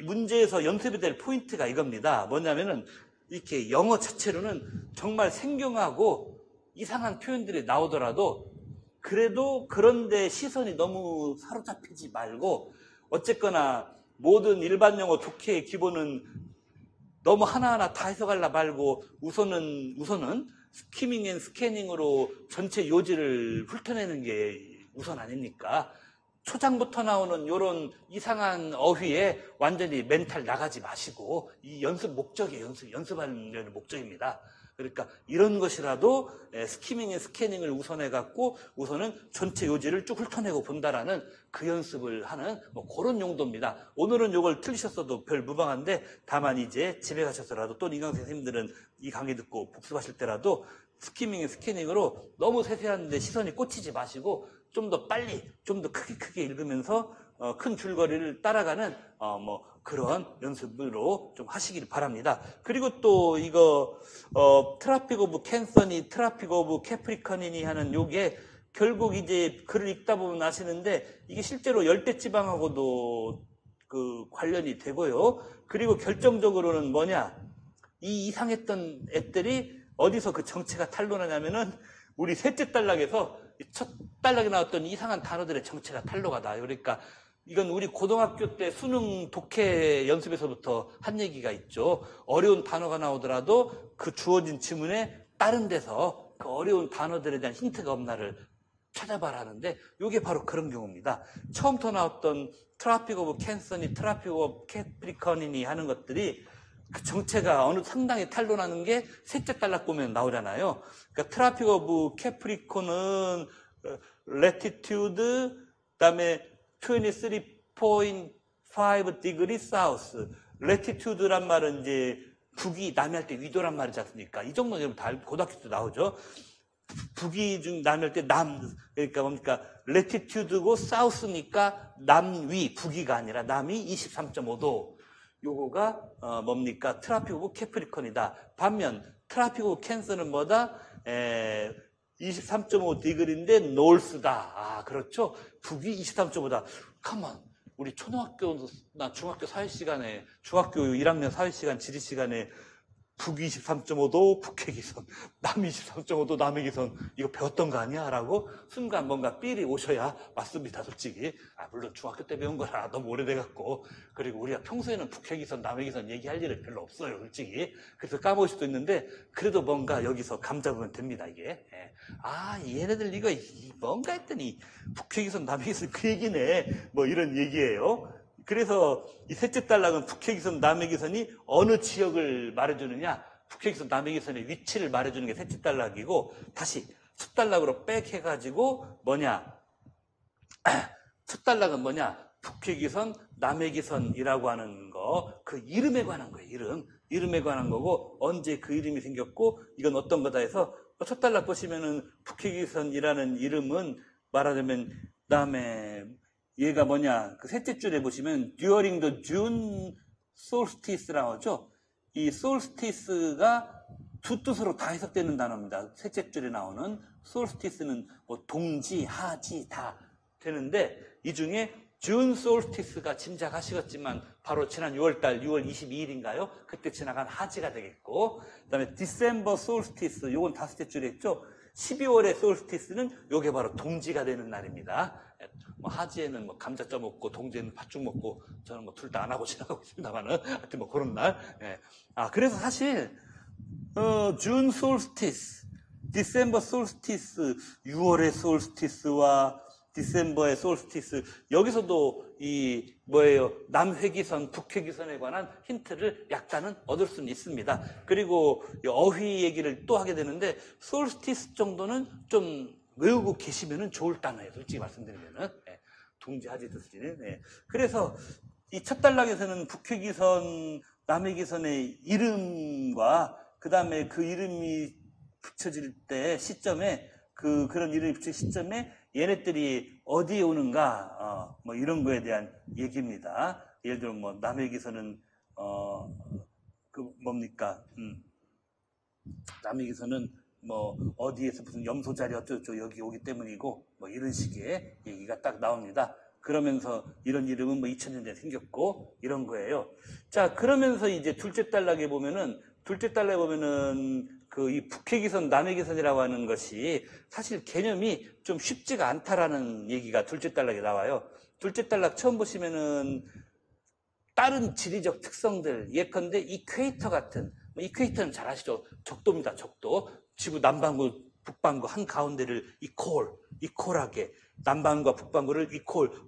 문제에서 연습이 될 포인트가 이겁니다. 뭐냐면은, 이렇게 영어 자체로는 정말 생경하고 이상한 표현들이 나오더라도, 그래도 그런데 시선이 너무 사로잡히지 말고, 어쨌거나 모든 일반 영어 독해의 기본은 너무 하나하나 다 해석하려 말고, 우선은 스키밍 앤 스캐닝으로 전체 요지를 훑어내는 게 우선 아닙니까? 초장부터 나오는 이런 이상한 어휘에 완전히 멘탈 나가지 마시고, 이 연습 목적이에요. 연습하는 목적입니다. 그러니까 이런 것이라도 스키밍 앤 스캐닝을 우선해갖고 우선은 전체 요지를 쭉 훑어내고 본다라는 그 연습을 하는 그런 용도입니다. 오늘은 이걸 틀리셨어도 별 무방한데, 다만 이제 집에 가셔서라도 또는 이강 선생님들은 이 강의 듣고 복습하실 때라도 스키밍 앤 스캐닝으로 너무 세세한데 시선이 꽂히지 마시고 좀 더 빨리, 좀 더 크게 읽으면서 큰 줄거리를 따라가는 그런 연습으로 좀 하시길 바랍니다. 그리고 또 이거 트라픽 오브 캔서니, 트라픽 오브 캐프리컨이니 하는 요게 결국 이제 글을 읽다 보면 아시는데, 이게 실제로 열대지방하고도 그 관련이 되고요. 그리고 결정적으로는 뭐냐? 이 이상했던 애들이 어디서 그 정체가 탄로나냐면은 우리 셋째 단락에서 첫 단락에 나왔던 이상한 단어들의 정체가 탄로가 나요. 그러니까 이건 우리 고등학교 때 수능 독해 연습에서부터 한 얘기가 있죠. 어려운 단어가 나오더라도 그 주어진 지문에 다른 데서 그 어려운 단어들에 대한 힌트가 없나를 찾아봐라 하는데, 이게 바로 그런 경우입니다. 처음부터 나왔던 트라픽 오브 캔서니, 트라픽 오브 캐프리컨이니 하는 것들이 그 정체가 어느 상당히 탄로나는 게 셋째 단락 보면 나오잖아요. 그러니까 트라픽 오브 캐프리콘은 레티튜드 그다음에 23.5 degree south. latitude란 말은 이제 북이 남이 할 때 위도란 말이지 않습니까? 이 정도는 여러분 다 고등학교 때 나오죠. 북이 중 남이 할 때 남, 그러니까 뭡니까? latitude고 south니까 남위, 북위가 아니라 남이 23.5도. 요거가 뭡니까? 트라피고 캐프리콘이다. 반면 트라피고 캔서는 뭐다? 23.5 디그리인데 노스다. 아, 그렇죠? 북위 23.5다. 가만. 우리 초등학교나 중학교 사회시간에, 중학교 1학년 사회시간, 지리시간에 북위 23.5도 북해기선, 남위 23.5도 남해기선, 이거 배웠던 거 아니야? 라고 순간 뭔가 삘이 오셔야 맞습니다, 솔직히. 아, 물론 중학교 때 배운 거라 너무 오래돼갖고. 그리고 우리가 평소에는 북해기선, 남해기선 얘기할 일은 별로 없어요, 솔직히. 그래서 까먹을 수도 있는데, 그래도 뭔가 여기서 감 잡으면 됩니다, 이게. 예. 아, 얘네들 이거 뭔가 했더니 북해기선, 남해기선 그 얘기네. 뭐 이런 얘기예요. 그래서 이 셋째 단락은 북해기선, 남해기선이 어느 지역을 말해주느냐, 북해기선, 남해기선의 위치를 말해주는 게 셋째 단락이고, 다시 첫 단락으로 백 해가지고 뭐냐, 첫 단락은 뭐냐, 북해기선, 남해기선이라고 하는 거, 그 이름에 관한 거예요. 이름에 관한 거고, 언제 그 이름이 생겼고, 이건 어떤 거다 해서 첫 단락 보시면은 북해기선이라는 이름은 말하자면 그다음에 얘가 뭐냐, 그 셋째 줄에 보시면 during the June solstice라고 하죠. 이 solstice가 두 뜻으로 다 해석되는 단어입니다. 셋째 줄에 나오는 solstice는 뭐 동지, 하지 다 되는데, 이 중에 June solstice가 짐작하시겠지만 바로 지난 6월달 6월 22일인가요? 그때 지나간 하지가 되겠고, 그 다음에 December solstice, 요건 다섯째 줄에 있죠. 12월의 솔스티스는 요게 바로 동지가 되는 날입니다. 뭐 하지에는 뭐 감자 쪄 먹고, 동지에는 팥죽 먹고, 저는 뭐 둘 다 안 하고 지나가고 있습니다만은 하여튼 뭐 그런 날. 예. 아, 그래서 사실 준 솔스티스, 디셈버 솔스티스, 6월의 솔스티스와 디셈버의 솔스티스, 여기서도 이 뭐예요, 남회기선, 북회기선에 관한 힌트를 약간은 얻을 수는 있습니다. 그리고 어휘 얘기를 또 하게 되는데, 솔스티스 정도는 좀 외우고 계시면은 좋을 단어예요, 솔직히 말씀드리면은. 예, 동지하지 뜻이는. 예. 그래서 이 첫 단락에서는 북회기선, 남해기선의 이름과 그 다음에 그 이름이 붙여질 때 시점에, 그런 이름이 붙여질 시점에 얘네들이 어디에 오는가, 뭐 이런 거에 대한 얘기입니다. 예를 들어 뭐 남해기선은 뭡니까? 남해기선은 뭐 어디에서 무슨 염소자리 어쩌고 여기 오기 때문이고, 뭐 이런 식의 얘기가 딱 나옵니다. 그러면서 이런 이름은 뭐 2000년대에 생겼고 이런 거예요. 자, 그러면서 이제 둘째 단락에 보면은 이 북해기선, 남해기선이라고 하는 것이 사실 개념이 좀 쉽지가 않다라는 얘기가 둘째 단락에 나와요. 둘째 단락 처음 보시면은 다른 지리적 특성들, 예컨대 이퀘이터 같은, 이퀘이터는 잘 아시죠? 적도입니다, 적도. 지구 남반구, 북반구 한가운데를 이퀄하게, 남반구와 북반구를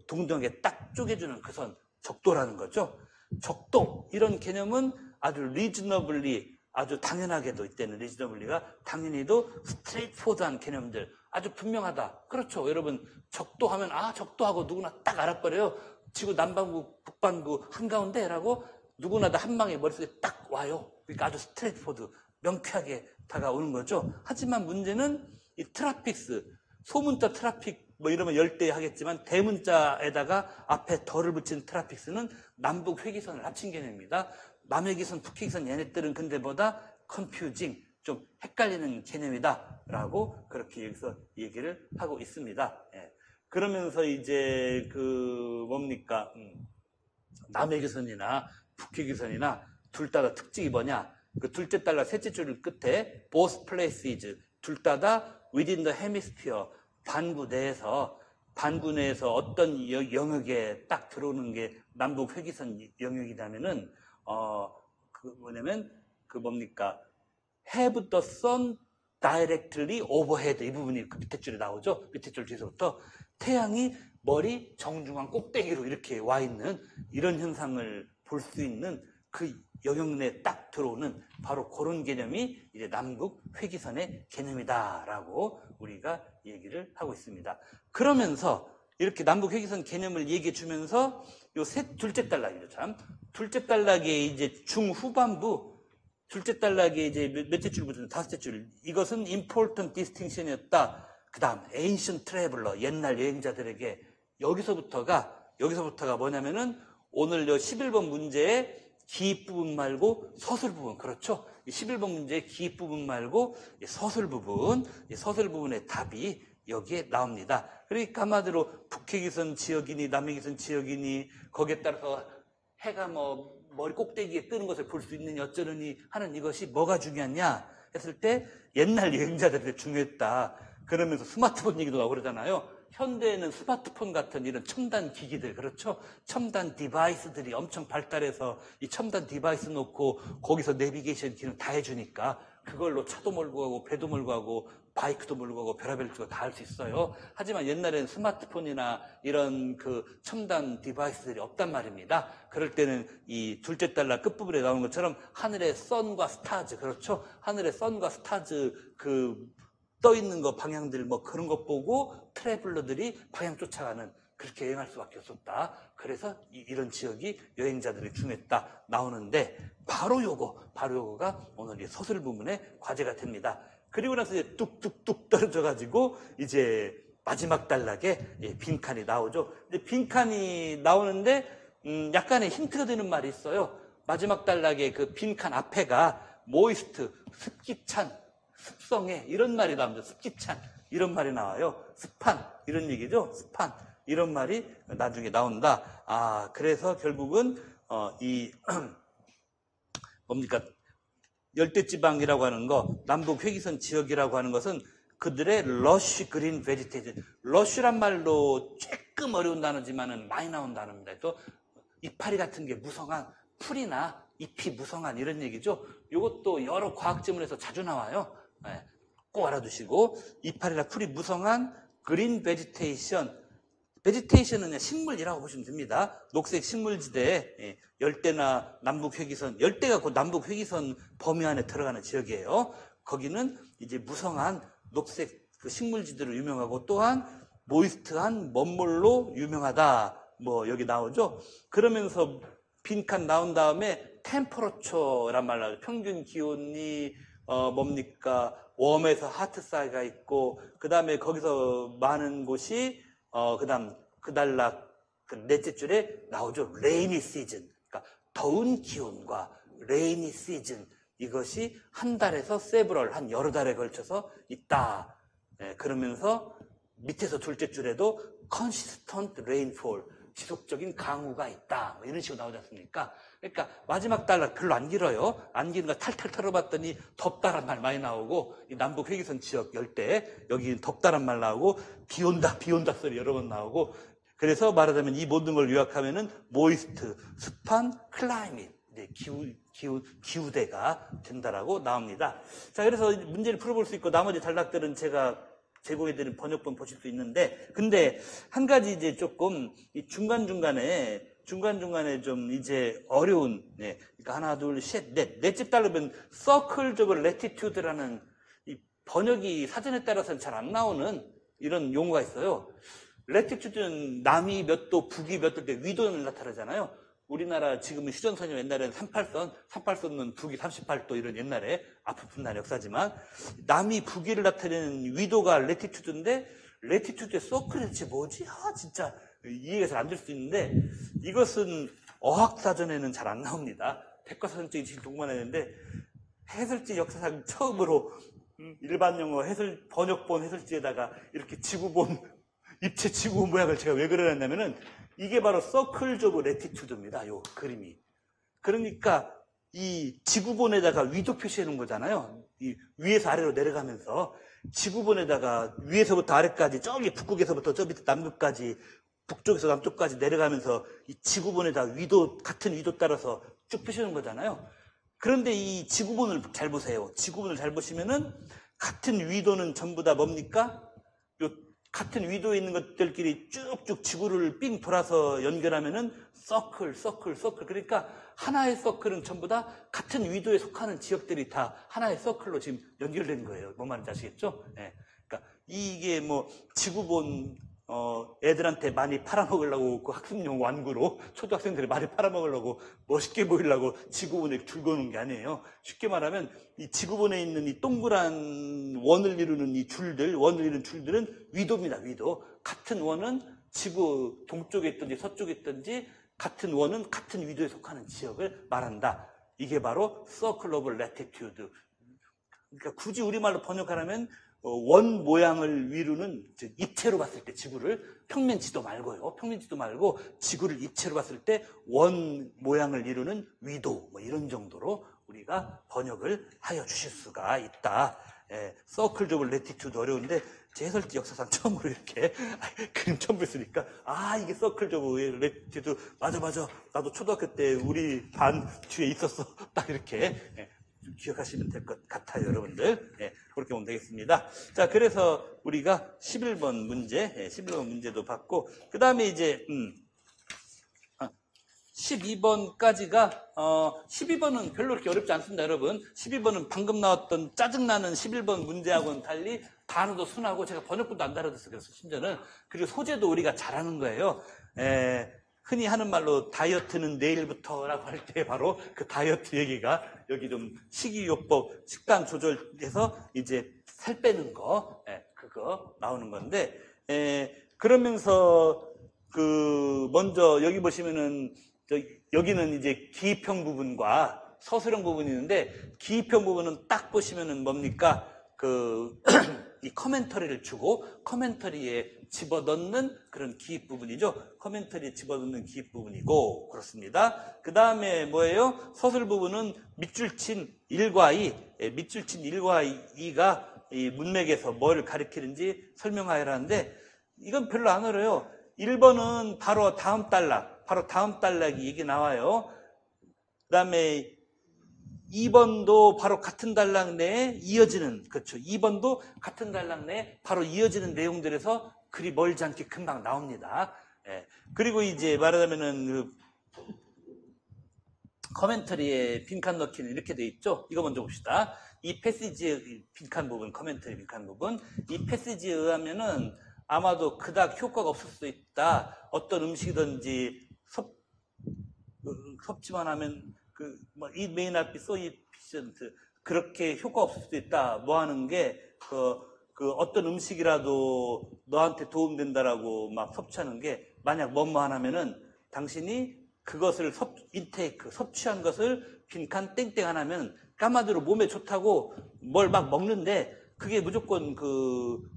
동등하게 딱 쪼개주는 그 선, 적도라는 거죠. 적도, 이런 개념은 아주 리즈너블리, 아주 당연하게도 이때는 리즈너블리가 당연히도 스트레이트포드한 개념들, 아주 분명하다. 그렇죠. 여러분, 적도하면 적도하고 누구나 딱 알아버려요. 지구 남반구, 북반구 한가운데라고 누구나 다 한 방에 머릿속에 딱 와요. 그러니까 아주 스트레이트포드, 명쾌하게 다가오는 거죠. 하지만 문제는 이 트라픽스, 소문자 트라픽 뭐 이러면 열대 하겠지만 대문자에다가 앞에 덜을 붙인 트라픽스는 남북 회기선을 합친 개념입니다. 남해기선, 북해기선 얘네들은 근데 뭐다? confusing, 좀 헷갈리는 개념이다라고 그렇게 여기서 얘기를 하고 있습니다. 예. 그러면서 이제 뭡니까? 남해기선이나 북해기선이나 둘 다 특징이 뭐냐? 그 둘째 단락 셋째 줄 끝에 both places, 둘 다 within the hemisphere, 반구 내에서 어떤 영역에 딱 들어오는 게 남북 회기선 영역이라면은 뭡니까? have the sun directly overhead, 이 부분이 그 밑에 줄에 나오죠? 밑에 줄 뒤에서부터 태양이 머리 정중앙 꼭대기로 이렇게 와 있는 이런 현상을 볼 수 있는 그 영역 내에 딱 들어오는 바로 그런 개념이 이제 남북 회기선의 개념이다라고 우리가 얘기를 하고 있습니다. 그러면서 이렇게 남북 회기선 개념을 얘기해 주면서 둘째 단락이죠, 참. 둘째 단락의 이제 중후반부, 둘째 단락의 이제 몇째 줄부터는 다섯째 줄. 이것은 important distinction이었다. 그 다음, ancient traveler, 옛날 여행자들에게 여기서부터가 뭐냐면은 오늘 11번 문제의 기입 부분 말고 서술 부분, 그렇죠? 11번 문제의 기입 부분 말고 서술 부분의 답이 여기에 나옵니다. 그러니까 한마디로 북해기선 지역이니 남해기선 지역이니 거기에 따라서 해가 뭐 머리 꼭대기에 뜨는 것을 볼 수 있느니 어쩌느니 하는 이것이 뭐가 중요하냐 했을 때 옛날 여행자들한테 중요했다. 그러면서 스마트폰 얘기도 나오고 그러잖아요. 현대에는 스마트폰 같은 이런 첨단 기기들, 그렇죠? 첨단 디바이스들이 엄청 발달해서 이 첨단 디바이스 놓고 거기서 내비게이션 기능 다 해주니까 그걸로 차도 몰고 가고 배도 몰고 가고 바이크도 몰고 가고 별의별 거 다 할 수 있어요. 하지만 옛날에는 스마트폰이나 이런 그 첨단 디바이스들이 없단 말입니다. 그럴 때는 이 둘째 단락 끝부분에 나오는 것처럼 하늘의 선과 스타즈, 그렇죠? 하늘의 선과 스타즈 떠 있는 거 방향들 뭐 그런 것 보고 트래블러들이 방향 쫓아가는 그렇게 여행할 수밖에 없었다. 그래서 이런 지역이 여행자들이 중요했다 나오는데 바로 요거가 오늘 이 서술 부분의 과제가 됩니다. 그리고 나서 이제 뚝뚝뚝 떨어져 가지고 이제 마지막 단락에 빈칸이 나오죠. 이제 빈칸이 나오는데 약간의 힌트가 되는 말이 있어요. 마지막 단락에 그 빈칸 앞에가 모이스트, 습기찬, 습성에 이런 말이 나옵니다. 습기찬 이런 말이 나와요. 습한 이런 얘기죠. 습한 이런 말이 나중에 나온다. 아 그래서 결국은 이 뭡니까 열대지방이라고 하는 거 남북 회기선 지역이라고 하는 것은 그들의 러쉬 그린 베지테이션 러쉬란 말로 조금 어려운 단어지만은 많이 나온 단어입니다. 또 이파리 같은 게 무성한 풀이나 잎이 무성한 이런 얘기죠. 이것도 여러 과학 지문에서 자주 나와요. 네, 꼭 알아두시고 이파리나 풀이 무성한 그린 베지테이션 베지테이션은 식물이라고 보시면 됩니다. 녹색 식물지대에 열대나 남북 회기선 열대가 곧 남북 회기선 범위 안에 들어가는 지역이에요. 거기는 이제 무성한 녹색 그 식물지대로 유명하고 또한 모이스트한 먼물로 유명하다. 뭐 여기 나오죠. 그러면서 빈칸 나온 다음에 템퍼러처란 말 나오죠. 평균 기온이 뭡니까 웜에서 하트 사이가 있고 그 다음에 거기서 많은 곳이 그 다음 그 단락 그 넷째 줄에 나오죠. 레이니 시즌 그러니까 더운 기온과 레이니 시즌 이것이 한 달에서 세브럴 한 여러 달에 걸쳐서 있다. 그러면서 밑에서 둘째 줄에도 consistent rainfall 지속적인 강우가 있다. 뭐 이런 식으로 나오지 않습니까? 그러니까 마지막 단락 별로 안 길어요. 안 기는 거 탈탈 털어봤더니 덥다란 말 많이 나오고 이 남북 회기선 지역 열대 여기는 덥다란 말 나오고 비 온다 소리 여러 번 나오고 그래서 말하자면 이 모든 걸 요약하면은 모이스트 습한 클라이밋 기후대가 된다라고 나옵니다. 자 그래서 문제를 풀어볼 수 있고 나머지 단락들은 제가 제공해드린 번역본 보실 수 있는데, 근데 한 가지 이제 조금 이 중간중간에 좀 이제 어려운, 그러니까 하나, 둘, 셋, 넷째 달러면 circles of latitude라는 이 번역이 사전에 따라서는 잘 안 나오는 이런 용어가 있어요. latitude는 남이 몇 도, 북이 몇 도인데 위도는 나타나잖아요. 우리나라 지금은 휴전선이 옛날에는 38선은 북위 38도 이런 옛날에 앞으로 분난 역사지만 남이 북위를 나타내는 위도가 레티튜드인데 레티튜드의 서클이 대체 뭐지? 진짜 이해가 잘 안 될 수 있는데 이것은 어학사전에는 잘 안 나옵니다. 백과사전적인 지금 동반해야 되는데 해설지 역사상 처음으로 일반 영어 번역본 해설지에다가 이렇게 지구본 입체 지구 모양을 제가 왜 그려놨냐면은 이게 바로 서클 오브 레티튜드입니다. 요 그림이. 그러니까 이 지구본에다가 위도 표시해 놓은 거잖아요. 이 위에서 아래로 내려가면서 지구본에다가 위에서부터 아래까지 저기 북극에서부터 저 밑에 남극까지 북쪽에서 남쪽까지 내려가면서 이 지구본에다 위도 같은 위도 따라서 쭉 표시해 놓은 거잖아요. 그런데 이 지구본을 잘 보세요. 지구본을 잘 보시면은 같은 위도는 전부 다 뭡니까? 요 같은 위도에 있는 것들끼리 쭉쭉 지구를 삥 돌아서 연결하면은 서클. 그러니까 하나의 서클은 전부 다 같은 위도에 속하는 지역들이 다 하나의 서클로 지금 연결된 거예요. 뭔 말인지 아시겠죠? 그러니까 이게 뭐 지구본 애들한테 많이 팔아먹으려고 그 학습용 완구로 초등학생들이 많이 팔아먹으려고 멋있게 보이려고 지구본에 줄 거는 게 아니에요. 쉽게 말하면 이 지구본에 있는 이 동그란 원을 이루는 이 줄들, 원을 이루는 줄들은 위도입니다. 위도. 같은 원은 지구 동쪽에 있든지 서쪽에 있든지 같은 원은 같은 위도에 속하는 지역을 말한다. 이게 바로 Circle of Latitude. 그러니까 굳이 우리말로 번역하라면 원 모양을 이루는, 즉 입체로 봤을 때 지구를, 평면지도 말고요. 평면지도 말고 지구를 입체로 봤을 때 원 모양을 이루는 위도, 뭐 이런 정도로 우리가 번역을 하여 주실 수가 있다. Circle of Latitude 어려운데 제 해설지 역사상 처음으로 이렇게 그림 처음 봤으니까 이게 Circle of Latitude 맞아 나도 초등학교 때 우리 반 뒤에 있었어 딱 이렇게 기억하시면 될 것 같아요, 여러분들. 그렇게 보면 되겠습니다. 자, 그래서 우리가 11번 문제, 11번 문제도 봤고, 그 다음에 이제 12번까지가 12번은 별로 그렇게 어렵지 않습니다, 여러분. 12번은 방금 나왔던 짜증나는 11번 문제하고는 달리 단어도 순하고 제가 번역본도 안 달아줬어요. 그래서 심지어는. 그리고 소재도 우리가 잘하는 거예요. 흔히 하는 말로 다이어트는 내일부터라고 할 때 바로 그 다이어트 얘기가 여기 좀 식이요법, 식단 조절해서 이제 살 빼는 거, 그거 나오는 건데, 그러면서 먼저 여기 보시면은 여기는 이제 기입형 부분과 서술형 부분이 있는데, 기입형 부분은 딱 보시면은 뭡니까? 이 커멘터리를 주고 커멘터리에 집어넣는 그런 기입 부분이죠. 커멘터리에 집어넣는 기입 부분이고 그렇습니다. 그 다음에 뭐예요? 서술 부분은 밑줄 친 1과 2, 밑줄 친 1과 2가 이 문맥에서 뭘 가리키는지 설명하여라는데 이건 별로 안 어려요. 1번은 바로 다음 단락이 얘기 나와요. 그 다음에 2번도 바로 같은 단락 내에 이어지는, 그렇죠. 2번도 같은 단락 내에 바로 이어지는 내용들에서 그리 멀지 않게 금방 나옵니다. 그리고 이제 말하자면은 커멘터리에 빈칸 넣기는 이렇게 돼 있죠. 이거 먼저 봅시다. 이 패시지의 빈칸 부분, 커멘터리 빈칸 부분, 이 패시지에 의하면은 아마도 그닥 효과가 없을 수도 있다. 어떤 음식이든지 섭취만 하면 it may not be so efficient. 그렇게 효과 없을 수도 있다. 뭐 하는 게, 어떤 음식이라도 너한테 도움된다라고 막 섭취하는 게, 만약 뭐뭐 하면은, 당신이 그것을 섭취한 것을 빈칸 땡땡 하나면, 까마득로 몸에 좋다고 뭘 막 먹는데, 그게 무조건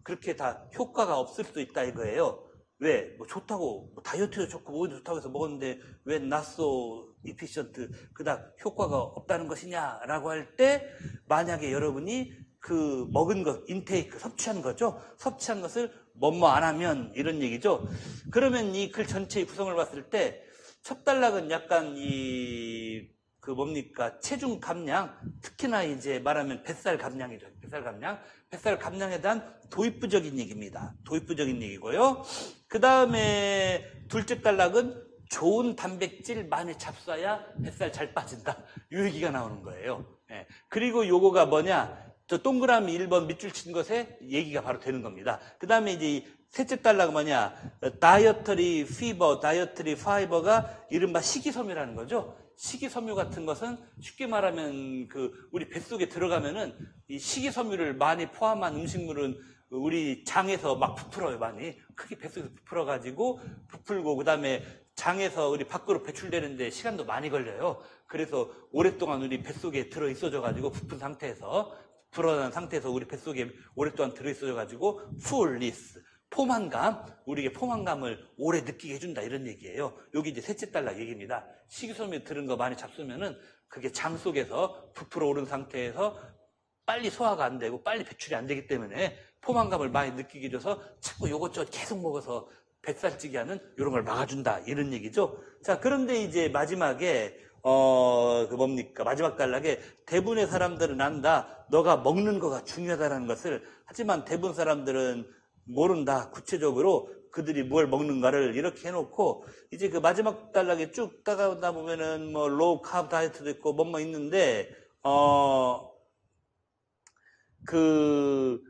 그렇게 다 효과가 없을 수도 있다 이거예요. 왜? 뭐 좋다고, 다이어트도 좋고, 뭐도 좋다고 해서 먹었는데, 왜 not so efficient, 그닥 효과가 없다는 것이냐라고 할 때, 만약에 여러분이 먹은 것, 인테이크, 섭취한 거죠? 섭취한 것을 뭐뭐 안 하면, 이런 얘기죠? 그러면 이 글 전체의 구성을 봤을 때, 첫 단락은 약간 체중 감량, 특히나 이제 말하면 뱃살 감량이죠. 뱃살 감량에 대한 도입부적인 얘기입니다. 도입부적인 얘기고요. 그 다음에 둘째 단락은 좋은 단백질 많이 잡숴야 뱃살 잘 빠진다. 이 얘기가 나오는 거예요. 그리고 요거가 뭐냐? 저 동그라미 1번 밑줄 친 것에 얘기가 바로 되는 겁니다. 그 다음에 이제 셋째 단락은 뭐냐? 다이어터리 파이버가 이른바 식이섬유라는 거죠. 식이섬유 같은 것은 쉽게 말하면 우리 뱃속에 들어가면은 이 식이섬유를 많이 포함한 음식물은 우리 장에서 막 부풀어요, 많이. 크게 뱃속에서 부풀어가지고 부풀고 그다음에 장에서 우리 밖으로 배출되는데 시간도 많이 걸려요. 그래서 오랫동안 우리 뱃속에 들어 있어져가지고 부푼 상태에서 불어난 상태에서 우리 뱃속에 오랫동안 들어 있어져가지고 fullness, 포만감, 우리에게 포만감을 오래 느끼게 해준다 이런 얘기예요. 여기 이제 셋째 단락 얘기입니다. 식이섬유 들은 거 많이 잡수면은 그게 장 속에서 부풀어 오른 상태에서 빨리 소화가 안 되고 빨리 배출이 안 되기 때문에 포만감을 많이 느끼게 해줘서 자꾸 요것저것 계속 먹어서 뱃살찌게 하는 이런 걸 막아준다 이런 얘기죠. 자, 그런데 이제 마지막에 마지막 단락에 대부분의 사람들은 안다. 너가 먹는 거가 중요하다는 것을. 하지만 대부분 사람들은 모른다. 구체적으로 그들이 뭘 먹는가를 이렇게 해놓고 이제 그 마지막 단락에 쭉 따가다 보면은 뭐 로우 카브 다이어트도 있고 뭐뭐 있는데 그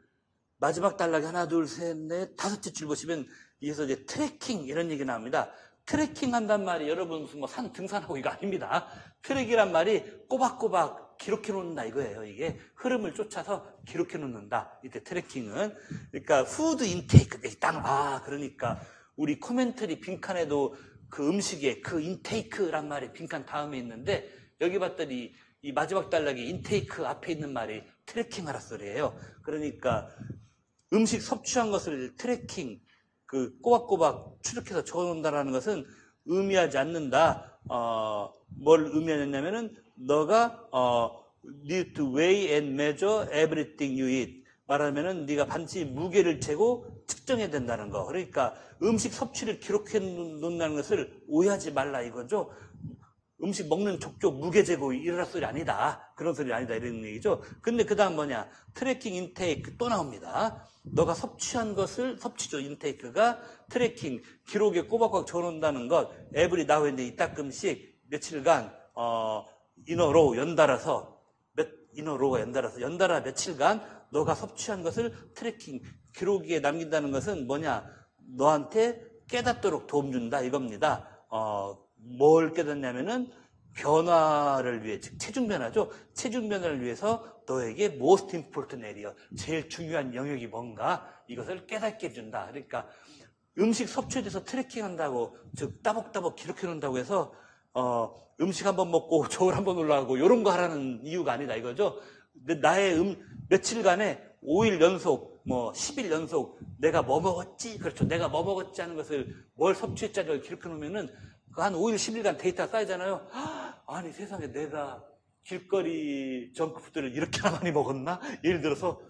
마지막 단락에 하나 둘 셋 넷 다섯째 줄 보시면 그래서 이제 트래킹 이런 얘기 나옵니다. 트래킹 한단 말이 여러분 무슨 뭐 산 등산하고 이거 아닙니다. 트랙이란 말이 꼬박꼬박 기록해 놓는다 이거예요. 이게 흐름을 쫓아서 기록해 놓는다. 이때 트래킹은. 그러니까 푸드 인테이크 그러니까 우리 코멘터리 빈칸에도 그 음식에 그 인테이크란 말이 빈칸 다음에 있는데 여기 봤더니 이 마지막 단락에 인테이크 앞에 있는 말이 트래킹하라 소리예요. 그러니까 음식 섭취한 것을 트래킹 그 꼬박꼬박 추적해서 적어놓는다라는 것은 의미하지 않는다. 뭘 의미하냐면은 너가 need to weigh and measure everything you eat. 말하면은 네가 반드시 무게를 재고 측정해야 된다는 거. 그러니까 음식 섭취를 기록해 놓는다는 것을 오해하지 말라 이거죠. 음식 먹는 족족 무게 재고 이러라 소리 아니다. 그런 소리 아니다. 이런 얘기죠. 근데 그 다음 뭐냐. 트래킹 인테이크 또 나옵니다. 너가 섭취한 것을, 섭취죠. 인테이크가 트래킹, 기록에 꼬박꼬박 적어놓는다는 것. 에브리 나오는데 이따금씩 며칠간, 인어로 연달아서, 인어로가 연달아 며칠간 너가 섭취한 것을 트래킹, 기록에 남긴다는 것은 뭐냐. 너한테 깨닫도록 도움 준다. 이겁니다. 뭘 깨닫냐면은 변화를 위해, 즉 체중 변화죠. 체중 변화를 위해서 너에게 most important area, 제일 중요한 영역이 뭔가 이것을 깨닫게 해준다. 그러니까 음식 섭취에 대해서 트래킹한다고, 즉 따복따복 기록해 놓는다고 해서 음식 한번 먹고 저울 한번 올라가고 이런 거 하라는 이유가 아니다 이거죠. 근데 나의 며칠간에 5일 연속, 10일 연속 내가 뭐 먹었지? 그렇죠. 내가 뭐 먹었지 하는 것을 뭘 섭취했자를 기록해 놓으면은 한 5일, 10일간 데이터가 쌓이잖아요. 아니 세상에 내가 길거리 정크푸드를 이렇게나 많이 먹었나? 예를 들어서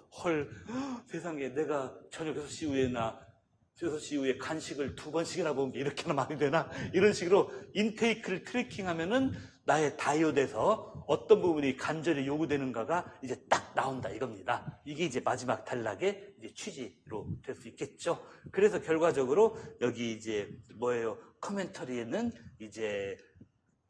세상에 내가 저녁 6시 이후에 간식을 2번씩이나 먹은 게 이렇게나 많이 되나? 이런 식으로 인테이크를 트래킹하면은 나의 다이어트에서 어떤 부분이 간절히 요구되는가가 이제 딱 나온다 이겁니다. 이게 이제 마지막 단락의 이제 취지로 될 수 있겠죠. 그래서 결과적으로 여기 이제 뭐예요? 커멘터리에는 이제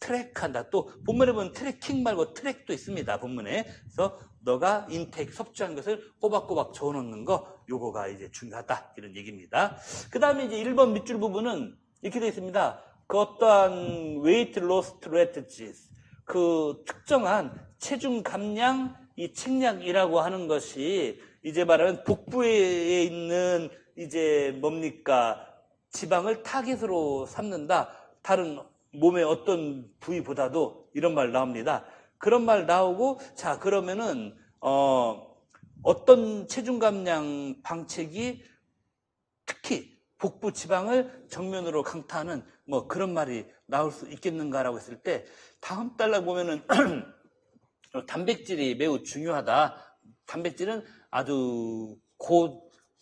트랙한다. 또 본문에 보면 트래킹 말고 트랙도 있습니다. 본문에. 그래서 너가 인테이크 섭취한 것을 꼬박꼬박 적어놓는 거 요거가 이제 중요하다. 이런 얘기입니다. 그 다음에 이제 1번 밑줄 부분은 이렇게 되어 있습니다. 그 어떠한 weight loss strategies, 그 특정한 체중 감량 이 책략이라고 하는 것이 이제 말하는 복부에 있는 이제 뭡니까? 지방을 타깃으로 삼는다. 다른 몸의 어떤 부위보다도 이런 말 나옵니다. 그런 말 나오고, 자, 그러면은, 어떤 체중 감량 방책이 특히 복부 지방을 정면으로 강타하는 뭐 그런 말이 나올 수 있겠는가라고 했을 때, 다음 달락 보면은, 단백질이 매우 중요하다. 단백질은 아주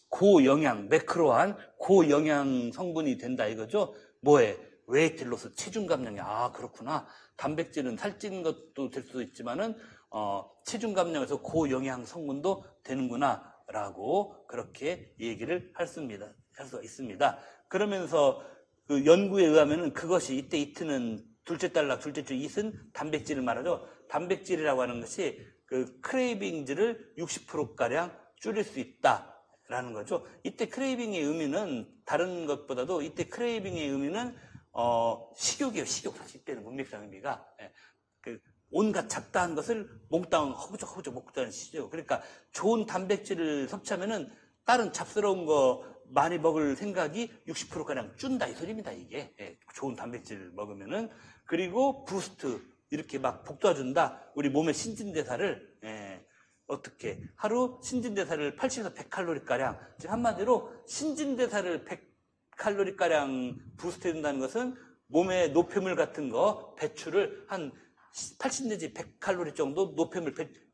고영양, 매크로한 고영양 성분이 된다 이거죠. 뭐에? 웨이트 로스, 체중 감량이. 그렇구나. 단백질은 살찌는 것도 될 수도 있지만은 체중 감량에서 고영양 성분도 되는구나 라고 그렇게 얘기를 할 수가 있습니다. 그러면서 그 연구에 의하면은 그것이 이때 이트는 둘째 단락, 둘째 줄 이은 단백질을 말하죠. 단백질이라고 하는 것이 그 크레이빙즈를 60%가량 줄일 수 있다라는 거죠. 이때 크레이빙의 의미는 다른 것보다도 이때 크레이빙의 의미는 식욕이에요. 식욕. 사실 이때는 문맥상 의미가 그 온갖 잡다한 것을 몽땅 허구적 먹다는 시죠. 그러니까 좋은 단백질을 섭취하면은 다른 잡스러운 거 많이 먹을 생각이 60%가량 준다 이 소리입니다. 이게 좋은 단백질을 먹으면은. 그리고 부스트 이렇게 막 북돋아준다. 우리 몸의 신진대사를 어떻게 하루 신진대사를 80에서 100칼로리가량, 즉 한마디로 신진대사를 100칼로리가량 부스트 해준다는 것은 몸의 노폐물 같은 거 배출을 한 80 내지 100칼로리 정도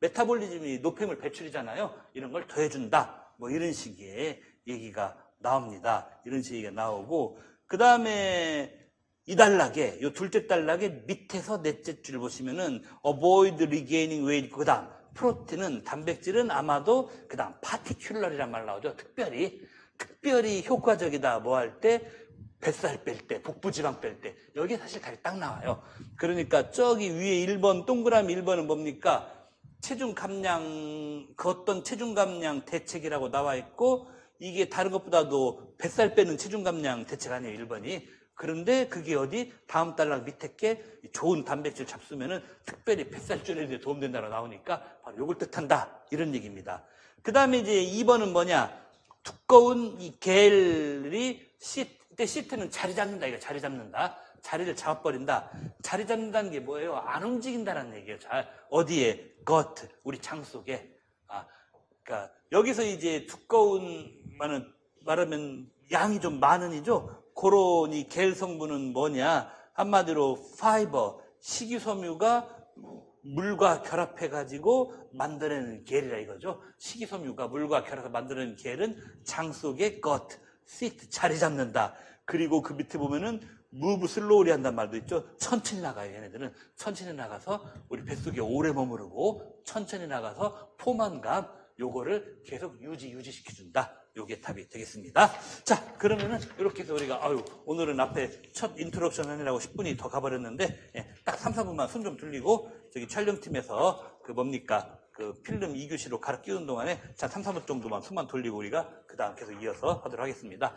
메타볼리즘이 노폐물 배출이잖아요. 이런 걸 더해준다. 뭐 이런 식의 얘기가 나옵니다. 이런 식의 얘기가 나오고, 그 다음에 이 단락에, 요 둘째 단락의 밑에서 넷째 줄 보시면은 avoid regaining weight, 그 다음 프로틴은, 단백질은 아마도 그 다음 particular이란 말 나오죠. 특별히 효과적이다. 뭐 할 때? 뱃살 뺄 때, 복부지방 뺄 때. 여기 사실 답이 딱 나와요. 그러니까 저기 위에 1번, 동그라미 1번은 뭡니까? 체중 감량, 그 어떤 체중 감량 대책이라고 나와 있고, 이게 다른 것보다도 뱃살 빼는 체중 감량 대책 아니에요, 1번이. 그런데 그게 어디 다음 단락 밑에 게 좋은 단백질 잡수면은 특별히 뱃살 줄이는 데 도움된다고 나오니까 바로 요걸 뜻한다. 이런 얘기입니다. 그 다음에 이제 2번은 뭐냐? 두꺼운 이 겔이 시트는 자리 잡는다. 이거 자리 잡는다. 자리를 잡아버린다. 자리 잡는다는 게 뭐예요? 안 움직인다는 얘기예요. 어디에? 겉, 우리 장 속에. 그러니까 여기서 이제 두꺼운 말하면 양이 좀 많은 이죠. 그런 이 겔 성분은 뭐냐? 한마디로 파이버, 식이섬유가 물과 결합해가지고 만들어내는 겔이라 이거죠. 식이섬유가 물과 결합해서 만드는 겔은 장 속의 겉, 시트, 자리 잡는다. 그리고 그 밑에 보면은 무브 슬로우리 한단 말도 있죠. 천천히 나가요. 얘네들은 천천히 나가서 우리 뱃속에 오래 머무르고 천천히 나가서 포만감 요거를 계속 유지시켜준다. 요게 답이 되겠습니다. 자, 그러면은 이렇게 해서 우리가 오늘은 앞에 첫 인트로덕션 하느라고 10분이 더 가버렸는데 딱 3, 4분만 손 좀 돌리고 저기 촬영팀에서 그 필름 2교시로 갈아 끼우는 동안에 자 3, 4분 정도만 손만 돌리고 우리가 그 다음 계속 이어서 하도록 하겠습니다.